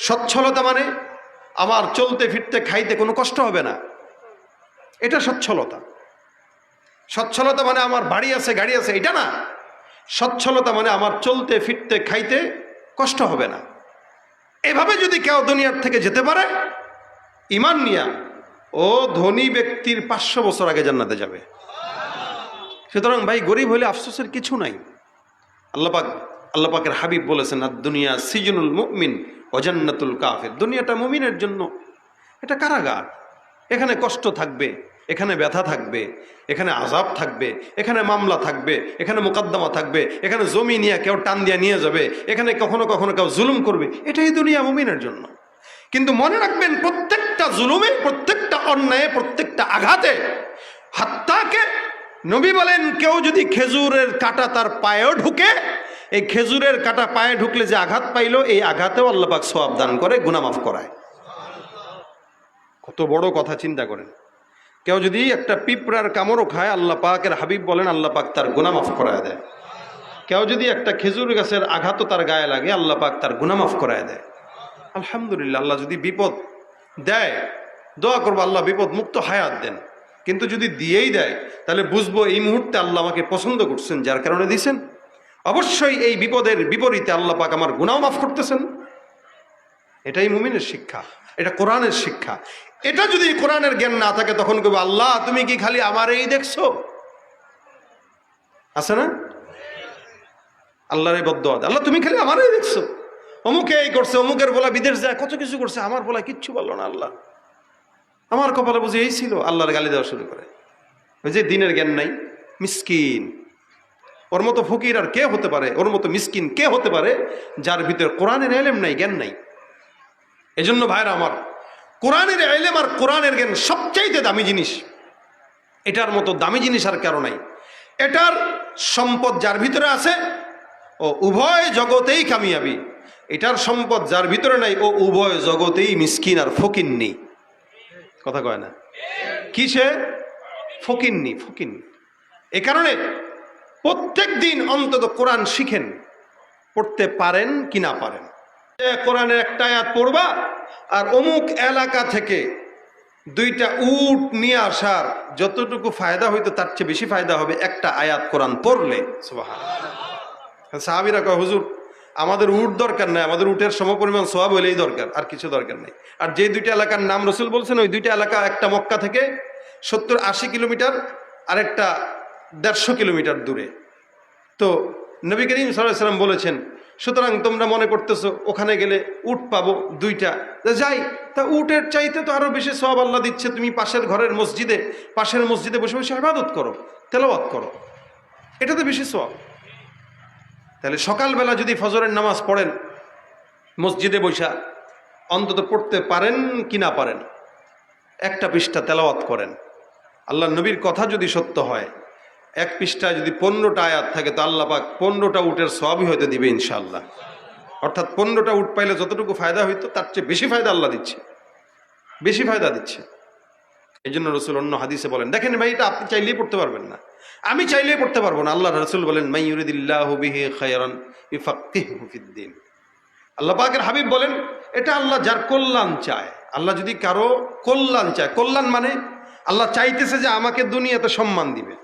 সচ্ছলতা মানে আমার চলতে ফিরতে খাইতে কোনো কষ্ট হবে না, এটা সচ্ছলতা। সচ্ছলতা মানে আমার বাড়ি আছে গাড়ি আছে, এটা না। সচ্ছলতা মানে আমার চলতে ফিরতে খাইতে কষ্ট হবে না। এভাবে যদি কেউ দুনিয়ার থেকে যেতে পারে ঈমান নিয়া, ও ধনী ব্যক্তির 500 বছর আগে জান্নাতে যাবে। সুতরাং ভাই গরিব হলে আফসোসের কিছু নাই। আল্লাহ পাকের হাবিব বলেছেন আর দুনিয়া সিজনুল মুমিন ওয়া জান্নাতুল কাফির, দুনিয়াটা মুমিনের জন্য এটা কারাগার। এখানে কষ্ট থাকবে, এখানে ব্যথা থাকবে, এখানে আযাব থাকবে, এখানে মামলা থাকবে, এখানে মোকদ্দমা থাকবে, এখানে জমি নিয়ে কেউ টান দিয়ে নিয়ে যাবে, এখানে কখনো কখনো কেউ জুলুম করবে। এটাই দুনিয়া মুমিনের জন্য। কিন্তু মনে রাখবেন প্রত্যেকটা জুলুমে, প্রত্যেকটা অন্যায়ে, প্রত্যেকটা আঘাতে, হাত্তাকে নবী বলেন কেউ যদি খেজুরের কাঁটা তার পায়েও ঢুকে, এই খেজুরের কাঁটা পায়ে ঢুকলে যে আঘাত পাইলো এই আঘাতেও আল্লাহ পাক সওয়াব দান করে, গুনাহ মাফ করায়। কত বড় কথা চিন্তা করেন। কেউ যদি একটা পিঁপড়ার কামড়ও খায়, আল্লাহ পাকের হাবিব বলেন আল্লাহ পাক তার গুনাহ মাফ করায় দেয়। কেউ যদি একটা খেজুর গাছের আঘাতও তার গায়ে লাগে, আল্লাহ পাক তার গুনাহ মাফ করায় দেয়। আলহামদুলিল্লাহ। আল্লাহ যদি বিপদ দেয়, দোয়া করবো আল্লাহ বিপদ মুক্ত হায়াত দেন। কিন্তু যদি দিয়েই দেয় তাহলে বুঝবো এই মুহূর্তে আল্লাহ আমাকে পছন্দ করছেন, যার কারণে দিয়েছেন। অবশ্যই এই বিপদের বিপরীতে আল্লাহ পাক আমার গুনাহ মাফ করতেছেন। এটাই মুমিনের শিক্ষা, এটা কোরআনের শিক্ষা। এটা যদি কোরআনের জ্ঞান না থাকে তখন কেবল আল্লাহ তুমি কি খালি আমার এই দেখছো, আছে না? আল্লাহর এই বদদুয়া, আল্লাহ তুমি খালি আমারই দেখছো, অমুকে এই করছে, অমুকের বলা বিদেশ যায়, কত কিছু করছে, আমার বলা কিচ্ছু বললো না। আল্লাহ আমার কপালে বুঝে এই ছিল, আল্লাহর গালি দেওয়া শুরু করে। ওই যে দিনের জ্ঞান নাই, মিসকিন। ওর মতো ফকির আর কে হতে পারে, ওর মতো মিসকিন কে হতে পারে যার ভিতরে কোরআনের ইলম নাই, জ্ঞান নাই। এজন্য ভাইরা আমার, কোরআনের ইলম আর কোরআনের জ্ঞান সবচাইতে দামি জিনিস। এটার মতো দামি জিনিস আর কারো নাই। এটার সম্পদ যার ভিতরে আছে ও উভয় জগতেই কামিয়াবি। এটার সম্পদ যার ভিতরে নাই ও উভয় জগতেই মিসকিন আর ফকিন্নি। কথা কয় না? কিসে? ফকিন্নি, ফকিন্নি। এ কারণে প্রত্যেক দিন অন্তত কোরআন শিখেন, পড়তে পারেন কি না পারেন। কোরআনের একটা আয়াত পড়বা আর অমুক এলাকা থেকে 2টা উট নিয়ে আসার যতটুকু ফায়দা হইতো তার চেয়ে বেশি ফায়দা হবে একটা আয়াত কোরআন পড়লে। সুবহানাল্লাহ। সাহাবীরা কয় হুজুর আমাদের উট দরকার নাই, আমাদের উটের সমপরিমাণ সওয়াব হলেই দরকার, আর কিছু দরকার নেই। আর যে 2টা এলাকার নাম রাসূল বলছেন, ওই 2টা এলাকা, একটা মক্কা থেকে 70-80 কিলোমিটার, আর একটা 150 কিলোমিটার দূরে। তো নবী করিম সাল্লাল্লাহু আলাইহি ওয়াসাল্লাম বলেছেন, সুতরাং তোমরা মনে করতেছো ওখানে গেলে উট পাবো 2টা, যাই, তা উটের চাইতে তো আরো বেশি সওয়াব আল্লাহ দিচ্ছে। তুমি পাশের ঘরের মসজিদে, পাশের মসজিদে বসে বসে ইবাদত করো, তেলাওয়াত করো, এটাতে বেশি সওয়াব। তাহলে সকালবেলা যদি ফজরের নামাজ পড়েন মসজিদে বসা, অন্তত পড়তে পারেন কি না পারেন, একটা পৃষ্ঠা তেলাওয়াত করেন। আল্লাহ নবীর কথা যদি সত্য হয়, এক পৃষ্ঠায় যদি 15টা আয়াত থাকে তো আল্লাহ পাক 15টা উটের সওয়াবই হয়তো দিবে ইনশাআল্লাহ। অর্থাৎ 15টা উট পাইলে যতটুকু ফায়দা হইতো তার চেয়ে বেশি ফায়দা আল্লাহ দিচ্ছে, বেশি ফায়দা দিচ্ছে। এই জন্য রাসূল অন্য হাদিসে বলেন, দেখেন ভাই এটা আপনি চাইলেই পড়তে পারবেন না, আমি চাইলেই পড়তে পারবো না। আল্লাহ রাসূল বলেন মান ইউরিদিল্লাহু বিহি খায়রান ইউফাক্কিহু ফিদ্দীন। আল্লাহ পাকের হাবিব বলেন এটা আল্লাহ যার কল্যাণ চায়। আল্লাহ যদি কারো কল্যাণ চায়, কল্যাণ মানে আল্লাহ চাইতেছে যে আমাকে দুনিয়াতে সম্মান দিবে,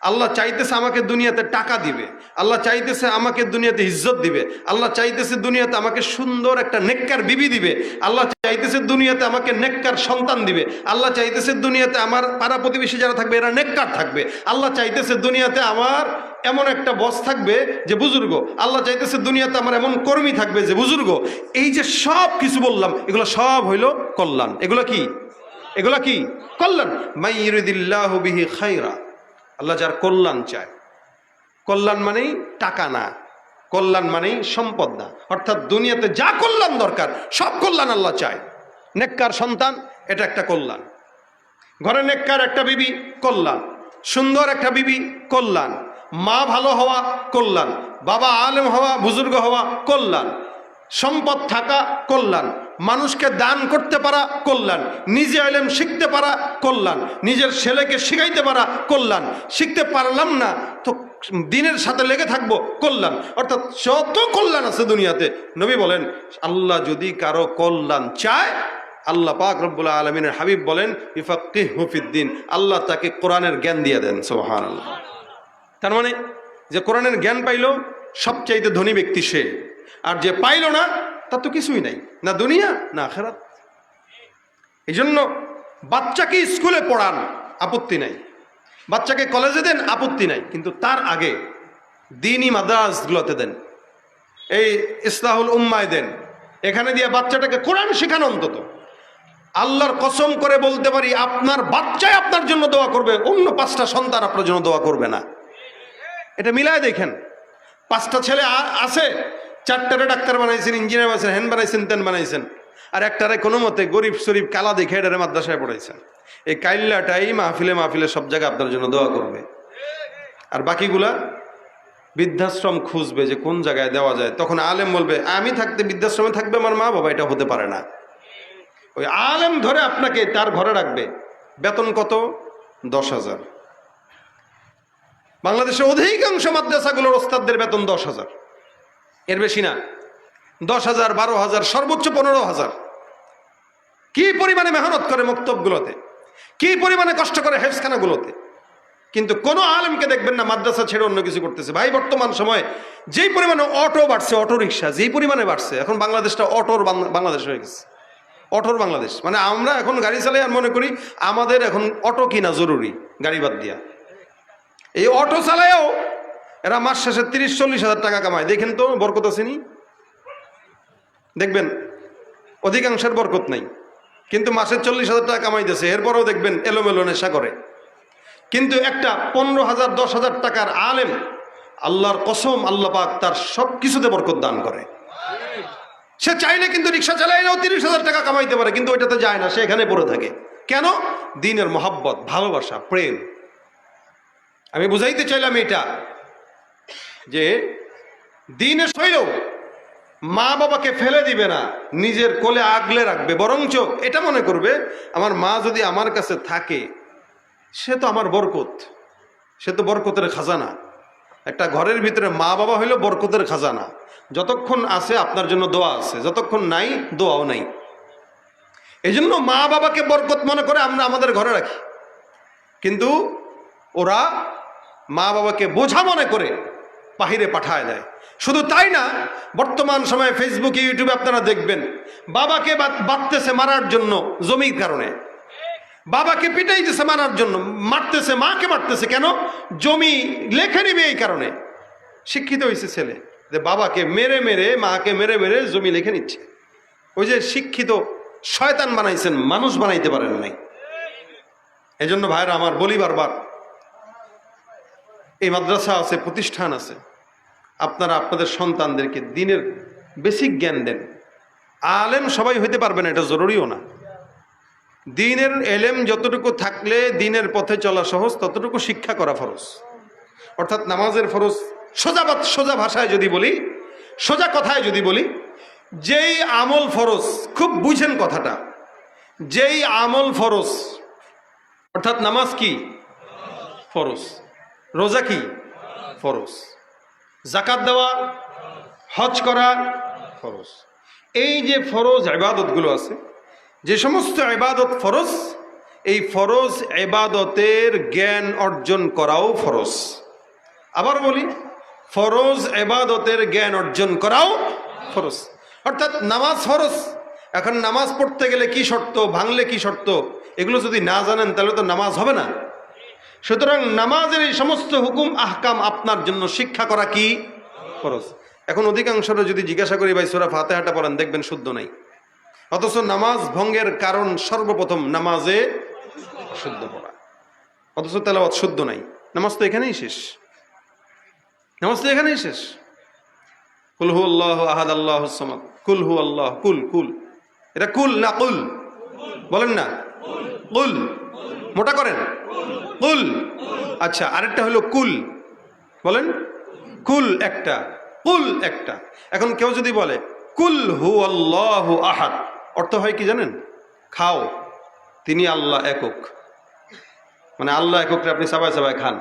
আল্লাহ চাইতেছে আমাকে দুনিয়াতে টাকা দিবে, আল্লাহ চাইতেছে আমাকে দুনিয়াতে ইজ্জত দিবে, আল্লাহ চাইতেছে দুনিয়াতে আমাকে সুন্দর একটা নেককার বিবি দিবে, আল্লাহ চাইতেছে দুনিয়াতে আমাকে নেককার সন্তান দিবে, আল্লাহ চাইতেছে দুনিয়াতে আমার পাড়া প্রতিবেশী যারা থাকবে এরা নেককার থাকবে, আল্লাহ চাইতেছে দুনিয়াতে আমার এমন একটা বস থাকবে যে বুজুর্গ, আল্লাহ চাইতেছে দুনিয়াতে আমার এমন কর্মী থাকবে যে বুজুর্গ। এই যে সব কিছু বললাম এগুলো সব হইল কল্যাণ। এগুলো কি? এগুলো কি কল্যাণ? মাই ইউরিদিল্লাহু বিহি খায়রা, আল্লাহ যার কল্যাণ চায়। কল্যাণ মানেই টাকা না, কল্যাণ মানেই সম্পদ না, অর্থাৎ দুনিয়াতে যা কল্যাণ দরকার সব কল্যাণ আল্লাহ চায়। নেককার সন্তান এটা একটা কল্যাণ, ঘরে নেককার একটা বিবি কল্যাণ, সুন্দর একটা বিবি কল্যাণ, মা ভালো হওয়া কল্যাণ, বাবা আলেম হওয়া, বুজুর্গ হওয়া কল্যাণ, সম্পদ থাকা কল্যাণ, মানুষকে দান করতে পারা কল্যাণ, নিজে ইলম শিখতে পারা কল্যাণ, নিজের ছেলেকে শিখাইতে পারা কল্যাণ, শিখতে পারলাম না তো দিনের সাথে লেগে থাকবো কল্যাণ। অর্থাৎ যত কল্যাণ আছে দুনিয়াতে, নবী বলেন আল্লাহ যদি কারো কল্যাণ চায়, আল্লাহ পাক রব্বুল আলামিনের হাবিব বলেন ইফাক্কিহু ফিদ্দিন, আল্লাহ তাকে কোরআনের জ্ঞান দিয়ে দেন। সুবহানাল্লাহ। তার মানে যে কোরআনের জ্ঞান পাইল সবচাইতে ধনী ব্যক্তি সে, আর যে পাইল না তার তো কিছুই নাই, না দুনিয়া না আখিরাত। এই জন্য বাচ্চাকে স্কুলে পড়ান আপত্তি নাই, বাচ্চাকে কলেজে দেন আপত্তি নাই, কিন্তু তার আগে দ্বীনি মাদ্রাসাগুলোতে দেন, এই ইসলাহুল উম্মায় দেন, এখানে দিয়ে বাচ্চাটাকে কোরআন শেখান। অন্তত আল্লাহর কসম করে বলতে পারি আপনার বাচ্চাই আপনার জন্য দোয়া করবে, অন্য 5টা সন্তান আপনার জন্য দোয়া করবে না। এটা মিলায় দেখেন, 5টা ছেলে আছে, 4টারে ডাক্তার বানাইছেন, ইঞ্জিনিয়ার বানাইছেন, হ্যান বানাইছেন, তেন বানাইছেন, আর একটারে কোনো মতে গরিব শরীফ কালা দেখে এটারে মাদ্রাসায় পড়াইছেন। এই কাইল্লাটাই মাহফিলে মাহফিলে সব জায়গায় আপনার জন্য দোয়া করবে, আর বাকিগুলা বৃদ্ধাশ্রম খুঁজবে যে কোন জায়গায় দেওয়া যায়। তখন আলেম বলবে আমি থাকতে বৃদ্ধাশ্রমে থাকবে আমার মা বাবা, এটা হতে পারে না। ওই আলেম ধরে আপনাকে তার ঘরে রাখবে। বেতন কত? 10,000। বাংলাদেশে অধিকাংশ মাদ্রাসাগুলোর ওস্তাদদের বেতন 10,000, এর বেশি না। 10,000, 12,000, সর্বোচ্চ 15,000। কি পরিমাণে মেহনত করে মক্তবগুলোতে, কি পরিমাণে কষ্ট করে হেফজখানাগুলোতে, কিন্তু কোনো আলেমকে দেখবেন না মাদ্রাসা ছেড়ে অন্য কিছু করতেছে। ভাই বর্তমান সময়ে যেই পরিমাণে অটো বাড়ছে, অটো রিক্সা যেই পরিমাণে বাড়ছে, এখন বাংলাদেশটা অটোর বাংলাদেশ হয়ে গেছে, অটোর বাংলাদেশ। মানে আমরা এখন গাড়ি চালাই আর মনে করি আমাদের এখন অটো কিনা জরুরি, গাড়ি বাদ দিয়া। এই অটো চালায়ও এরা মাস শেষে 30-40 হাজার টাকা কামায়। দেখেন তো বরকত আসেনি? দেখবেন অধিকাংশের বরকত নাই, কিন্তু মাসে 40,000 টাকা কামাইতেছে, এরপরেও দেখবেন এলোমেলো নেশা করে। কিন্তু একটা 15,000, 10,000 টাকার আলেম, আল্লাহর কসম আল্লাহ পাক তার সব কিছুতে বরকত দান করে। সে চাইলে কিন্তু রিক্সা চালাইলেও 30,000 টাকা কামাইতে পারে, কিন্তু ওইটাতে যায় না, সে এখানে পড়ে থাকে। কেন? দ্বীনের মহব্বত, ভালোবাসা, প্রেম। আমি বুঝাইতে চাইলাম এটা যে দ্বীনে শৈলেও মা বাবাকে ফেলে দিবে না, নিজের কোলে আগলে রাখবে, বরঞ্চ এটা মনে করবে আমার মা যদি আমার কাছে থাকে সে তো আমার বরকত, সে তো বরকতের খাজানা। একটা ঘরের ভিতরে মা বাবা হইল বরকতের খাজানা। যতক্ষণ আছে আপনার জন্য দোয়া আছে, যতক্ষণ নাই দোয়াও নাই। এই জন্য মা বাবাকে বরকত মনে করে আমরা আমাদের ঘরে রাখি, কিন্তু ওরা মা বাবাকে বোঝা মনে করে বাহিরে পাঠায় দেয়। শুধু তাই না, বর্তমান সময়ে ফেসবুকে, ইউটিউবে আপনারা দেখবেন বাবাকে বাঁধতেছে মারার জন্য জমির কারণে, বাবাকে পিটাইতেছে মারার জন্য, মারতেছে, মাকে মারতেছে। কেন? জমি লেখে নিবে এই কারণে। শিক্ষিত হয়েছে ছেলে যে বাবাকে মেরে মেরে, মাকে মেরে মেরে জমি লিখে নিচ্ছে। ওই যে শিক্ষিত শয়তান বানাইছেন, মানুষ বানাইতে পারেন নাই। এই জন্য ভাইরা আমার বলি বারবার, এই মাদ্রাসা আছে, প্রতিষ্ঠান আছে, আপনারা আপনাদের সন্তানদেরকে দ্বীনের বেসিক জ্ঞান দেন। আলেম সবাই হইতে পারবে না, এটা জরুরিও না। দ্বীনের এলেম যতটুকু থাকলে দ্বীনের পথে চলা সহজ, ততটুকু শিক্ষা করা ফরজ। অর্থাৎ নামাজের ফরজ সোজা ভাষায় যদি বলি, সোজা কথায় যদি বলি, যেই আমল ফরজ, খুব বুঝেন কথাটা, যেই আমল ফরজ, অর্থাৎ নামাজ কি ফরজ, রোজা কি ফরজ, যাকাত দেওয়া, হজ করা ফরজ। এই যে ফরজ ইবাদতগুলো আছে, যে সমস্ত ইবাদত ফরজ, এই ফরজ ইবাদতের জ্ঞান অর্জন করাও ফরজ। আবার বলি, ফরজ ইবাদতের জ্ঞান অর্জন করাও ফরজ। অর্থাৎ নামাজ ফরজ। এখন নামাজ পড়তে গেলে কি শর্ত, ভাঙলে কি শর্ত, এগুলো যদি না জানেন তাহলে তো নামাজ হবে না। সুতরাং নামাজের এই সমস্ত হুকুম আহকাম আপনার জন্য শিক্ষা করা কি ফরজ। এখন অধিকাংশরা যদি জিজ্ঞাসা করি ভাই সূরা ফাতিহাটা পড়েন, দেখবেন শুদ্ধ নাই। অথচ নামাজ ভঙ্গের কারণ সর্বপ্রথম নামাজে শুদ্ধ পড়া, অথচ তেলাওয়াত শুদ্ধ নাই। নামাজ তো এখানেই শেষ, নামাজ তো এখানেই শেষ। কুল হু আল্লাহু আহাদ আল্লাহুস সামাদ, কুল হু আল্লাহ, কুল কুল, এটা কুল না কুল, বলেন না কুল, মোটা করেন কুল। আচ্ছা, আরেকটা হলো কুল, বলেন কুল একটা, কুল একটা। এখন কেউ যদি বলে কুল হু আল্লাহু আহাদ, অর্থ হয় কি জানেন? খাও, তিনি আল্লাহ একক, মানে আল্লাহ একক আপনি চাবায় চাবায় খান।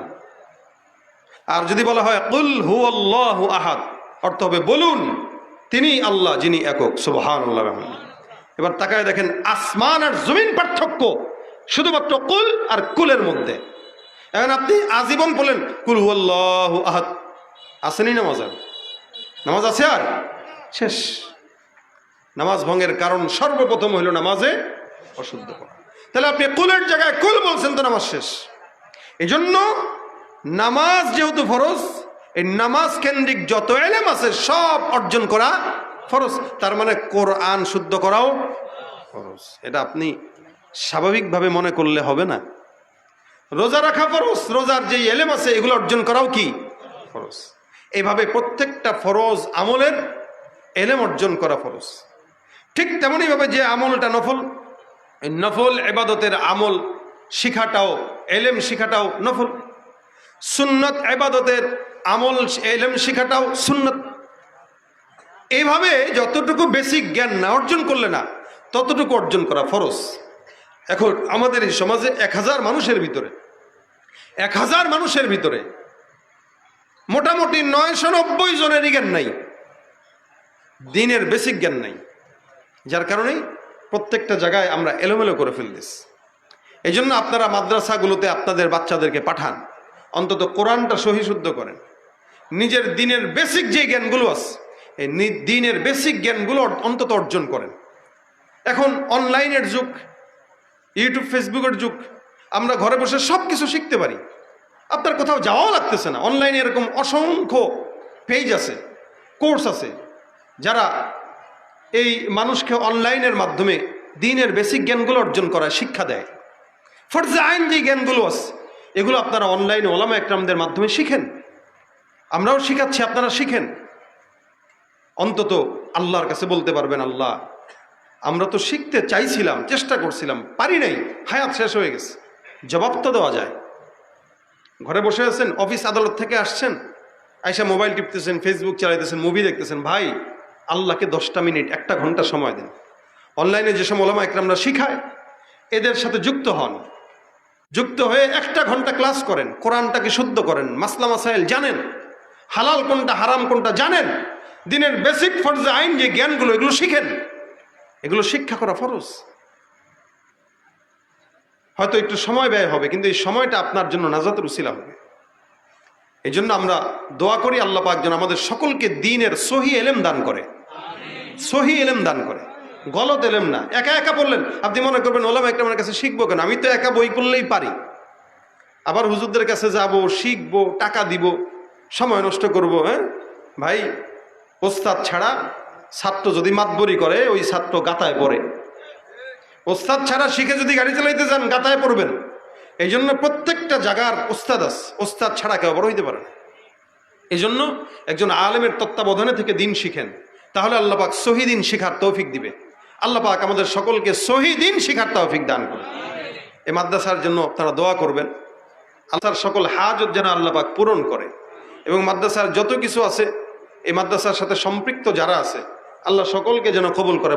আর যদি বলা হয় কুল হু আল্লাহু আহাদ, অর্থ হবে বলুন তিনি আল্লাহ যিনি একক। সুবহানাল্লাহ। এবার তাকায় দেখেন আসমান আর জমিন পার্থক্য শুধুমাত্র কুল আর কুলের মধ্যে। এখন আপনি আজীবন বলেন কুল হু আল্লাহু আহাদ, আসেনি নামাজ? আর নামাজ আছে? আর শেষ। নামাজ ভঙ্গের কারণ সর্বপ্রথম হইল নামাজে অশুদ্ধ করা। তাহলে আপনি কুলের জায়গায় কুল বলছেন তো নামাজ শেষ। এই জন্য নামাজ যেহেতু ফরজ, এই নামাজ কেন্দ্রিক যত ইলম আছে সব অর্জন করা ফরজ। তার মানে কোরআন শুদ্ধ করাও ফরজ। এটা আপনি স্বাভাবিকভাবে মনে করলে হবে না। রোজা রাখা ফরজ, রোজার যে ইলম আছে এগুলো অর্জন করাও কি ফরজ। এইভাবে প্রত্যেকটা ফরজ আমলের ইলম অর্জন করা ফরজ। ঠিক তেমনই ভাবে যে আমলটা নফল, এই নফল ইবাদতের আমল শিখাটাও, ইলম শিখাটাও নফল। সুন্নত ইবাদতের আমল ইলম শিখাটাও সুন্নত। এইভাবে যতটুকু বেসিক জ্ঞান না অর্জন করলে না, ততটুকু অর্জন করা ফরজ। এখন আমাদের এই সমাজে 1000 মানুষের ভিতরে, 1000 মানুষের ভিতরে মোটামুটি 990 জনেরই জ্ঞান নাই, দিনের বেসিক জ্ঞান নাই। যার কারণেই প্রত্যেকটা জায়গায় আমরা এলোমেলো করে ফেলতেছি। এই জন্য আপনারা মাদ্রাসাগুলোতে আপনাদের বাচ্চাদেরকে পাঠান, অন্তত কোরআনটা সহি শুদ্ধ করেন, নিজের দিনের বেসিক যে জ্ঞানগুলো আছে এই দিনের বেসিক জ্ঞানগুলো অন্তত অর্জন করেন। এখন অনলাইনের যুগ, ইউটিউব ফেসবুকের যুগ, আমরা ঘরে বসে সব কিছু শিখতে পারি, আপনার কোথাও যাওয়াও লাগতেছে না। অনলাইনে এরকম অসংখ্য পেজ আছে, কোর্স আছে, যারা এই মানুষকে অনলাইনের মাধ্যমে দিনের বেসিক জ্ঞানগুলো অর্জন করায় শিক্ষা দেয়। ফরজে আইন যে জ্ঞানগুলো আছে এগুলো আপনারা অনলাইনে ওলামা একরামদের মাধ্যমে শিখেন, আমরাও শিখাচ্ছি, আপনারা শিখেন। অন্তত আল্লাহর কাছে বলতে পারবেন, আল্লাহ আমরা তো শিখতে চাইছিলাম, চেষ্টা করছিলাম, পারি নাই, হায়াত শেষ হয়ে গেছে। জবাব তো দেওয়া যায়। ঘরে বসে আছেন, অফিস আদালত থেকে আসছেন, আইসা মোবাইল টিপতেছেন, ফেসবুক চালাইতেছেন, মুভি দেখতেছেন, ভাই আল্লাহকে 10টা মিনিট 1 ঘন্টা সময় দেন। অনলাইনে যেসব ওলামা একরামরা শিখায় এদের সাথে যুক্ত হন, যুক্ত হয়ে 1 ঘন্টা ক্লাস করেন, কোরআনটাকে শুদ্ধ করেন, মাসলা মাসাইল জানেন, হালাল কোনটা হারাম কোনটা জানেন, দিনের বেসিক ফরজে আইন যে জ্ঞানগুলো এগুলো শিখেন। এগুলো শিক্ষা করা ফরজ। হয়তো একটু সময় ব্যয় হবে, কিন্তু এই সময়টা আপনার জন্য নাজাতের উসিলা হবে। এই জন্য আমরা দোয়া করি আল্লাহ পাক যেন আমাদের সকলকে দ্বীনের সহি ইলম দান করে, সহি ইলম দান করে, গলত ইলম না। একা একা পড়লেন, আপনি মনে করবেন ওলামা একরামের কাছে শিখবো কেন, আমি তো একা বই পড়লেই পারি। আবার হুজুরদের কাছে যাব, শিখবো, টাকা দিব, সময় নষ্ট করব। হ্যাঁ ভাই, ওস্তাদ ছাড়া ছাত্র যদি মাতবরি করে ওই ছাত্র গাতায় পড়ে। ওস্তাদ ছাড়া শিখে যদি গাড়ি চালাইতে যান গাতায় পড়বেন। এই জন্য প্রত্যেকটা জায়গার ওস্তাদ আছে, ওস্তাদ ছাড়া কেউ বড় হইতে পারে না। এই জন্য একজন আলেমের তত্ত্বাবধানে থেকে দিন শিখেন, তাহলে আল্লাহ পাক সহি দিন শিখার তৌফিক দিবে। আল্লাহ পাক আমাদের সকলকে সহি দিন শিখার তৌফিক দান করবে। এই মাদ্রাসার জন্য আপনারা দোয়া করবেন, আল্লাহর সকল হাজত যেন আল্লাহ পাক পূরণ করে, এবং মাদ্রাসার যত কিছু আছে এই মাদ্রাসার সাথে সম্পৃক্ত যারা আছে আল্লাহ সকলকে যেন কবুল করে।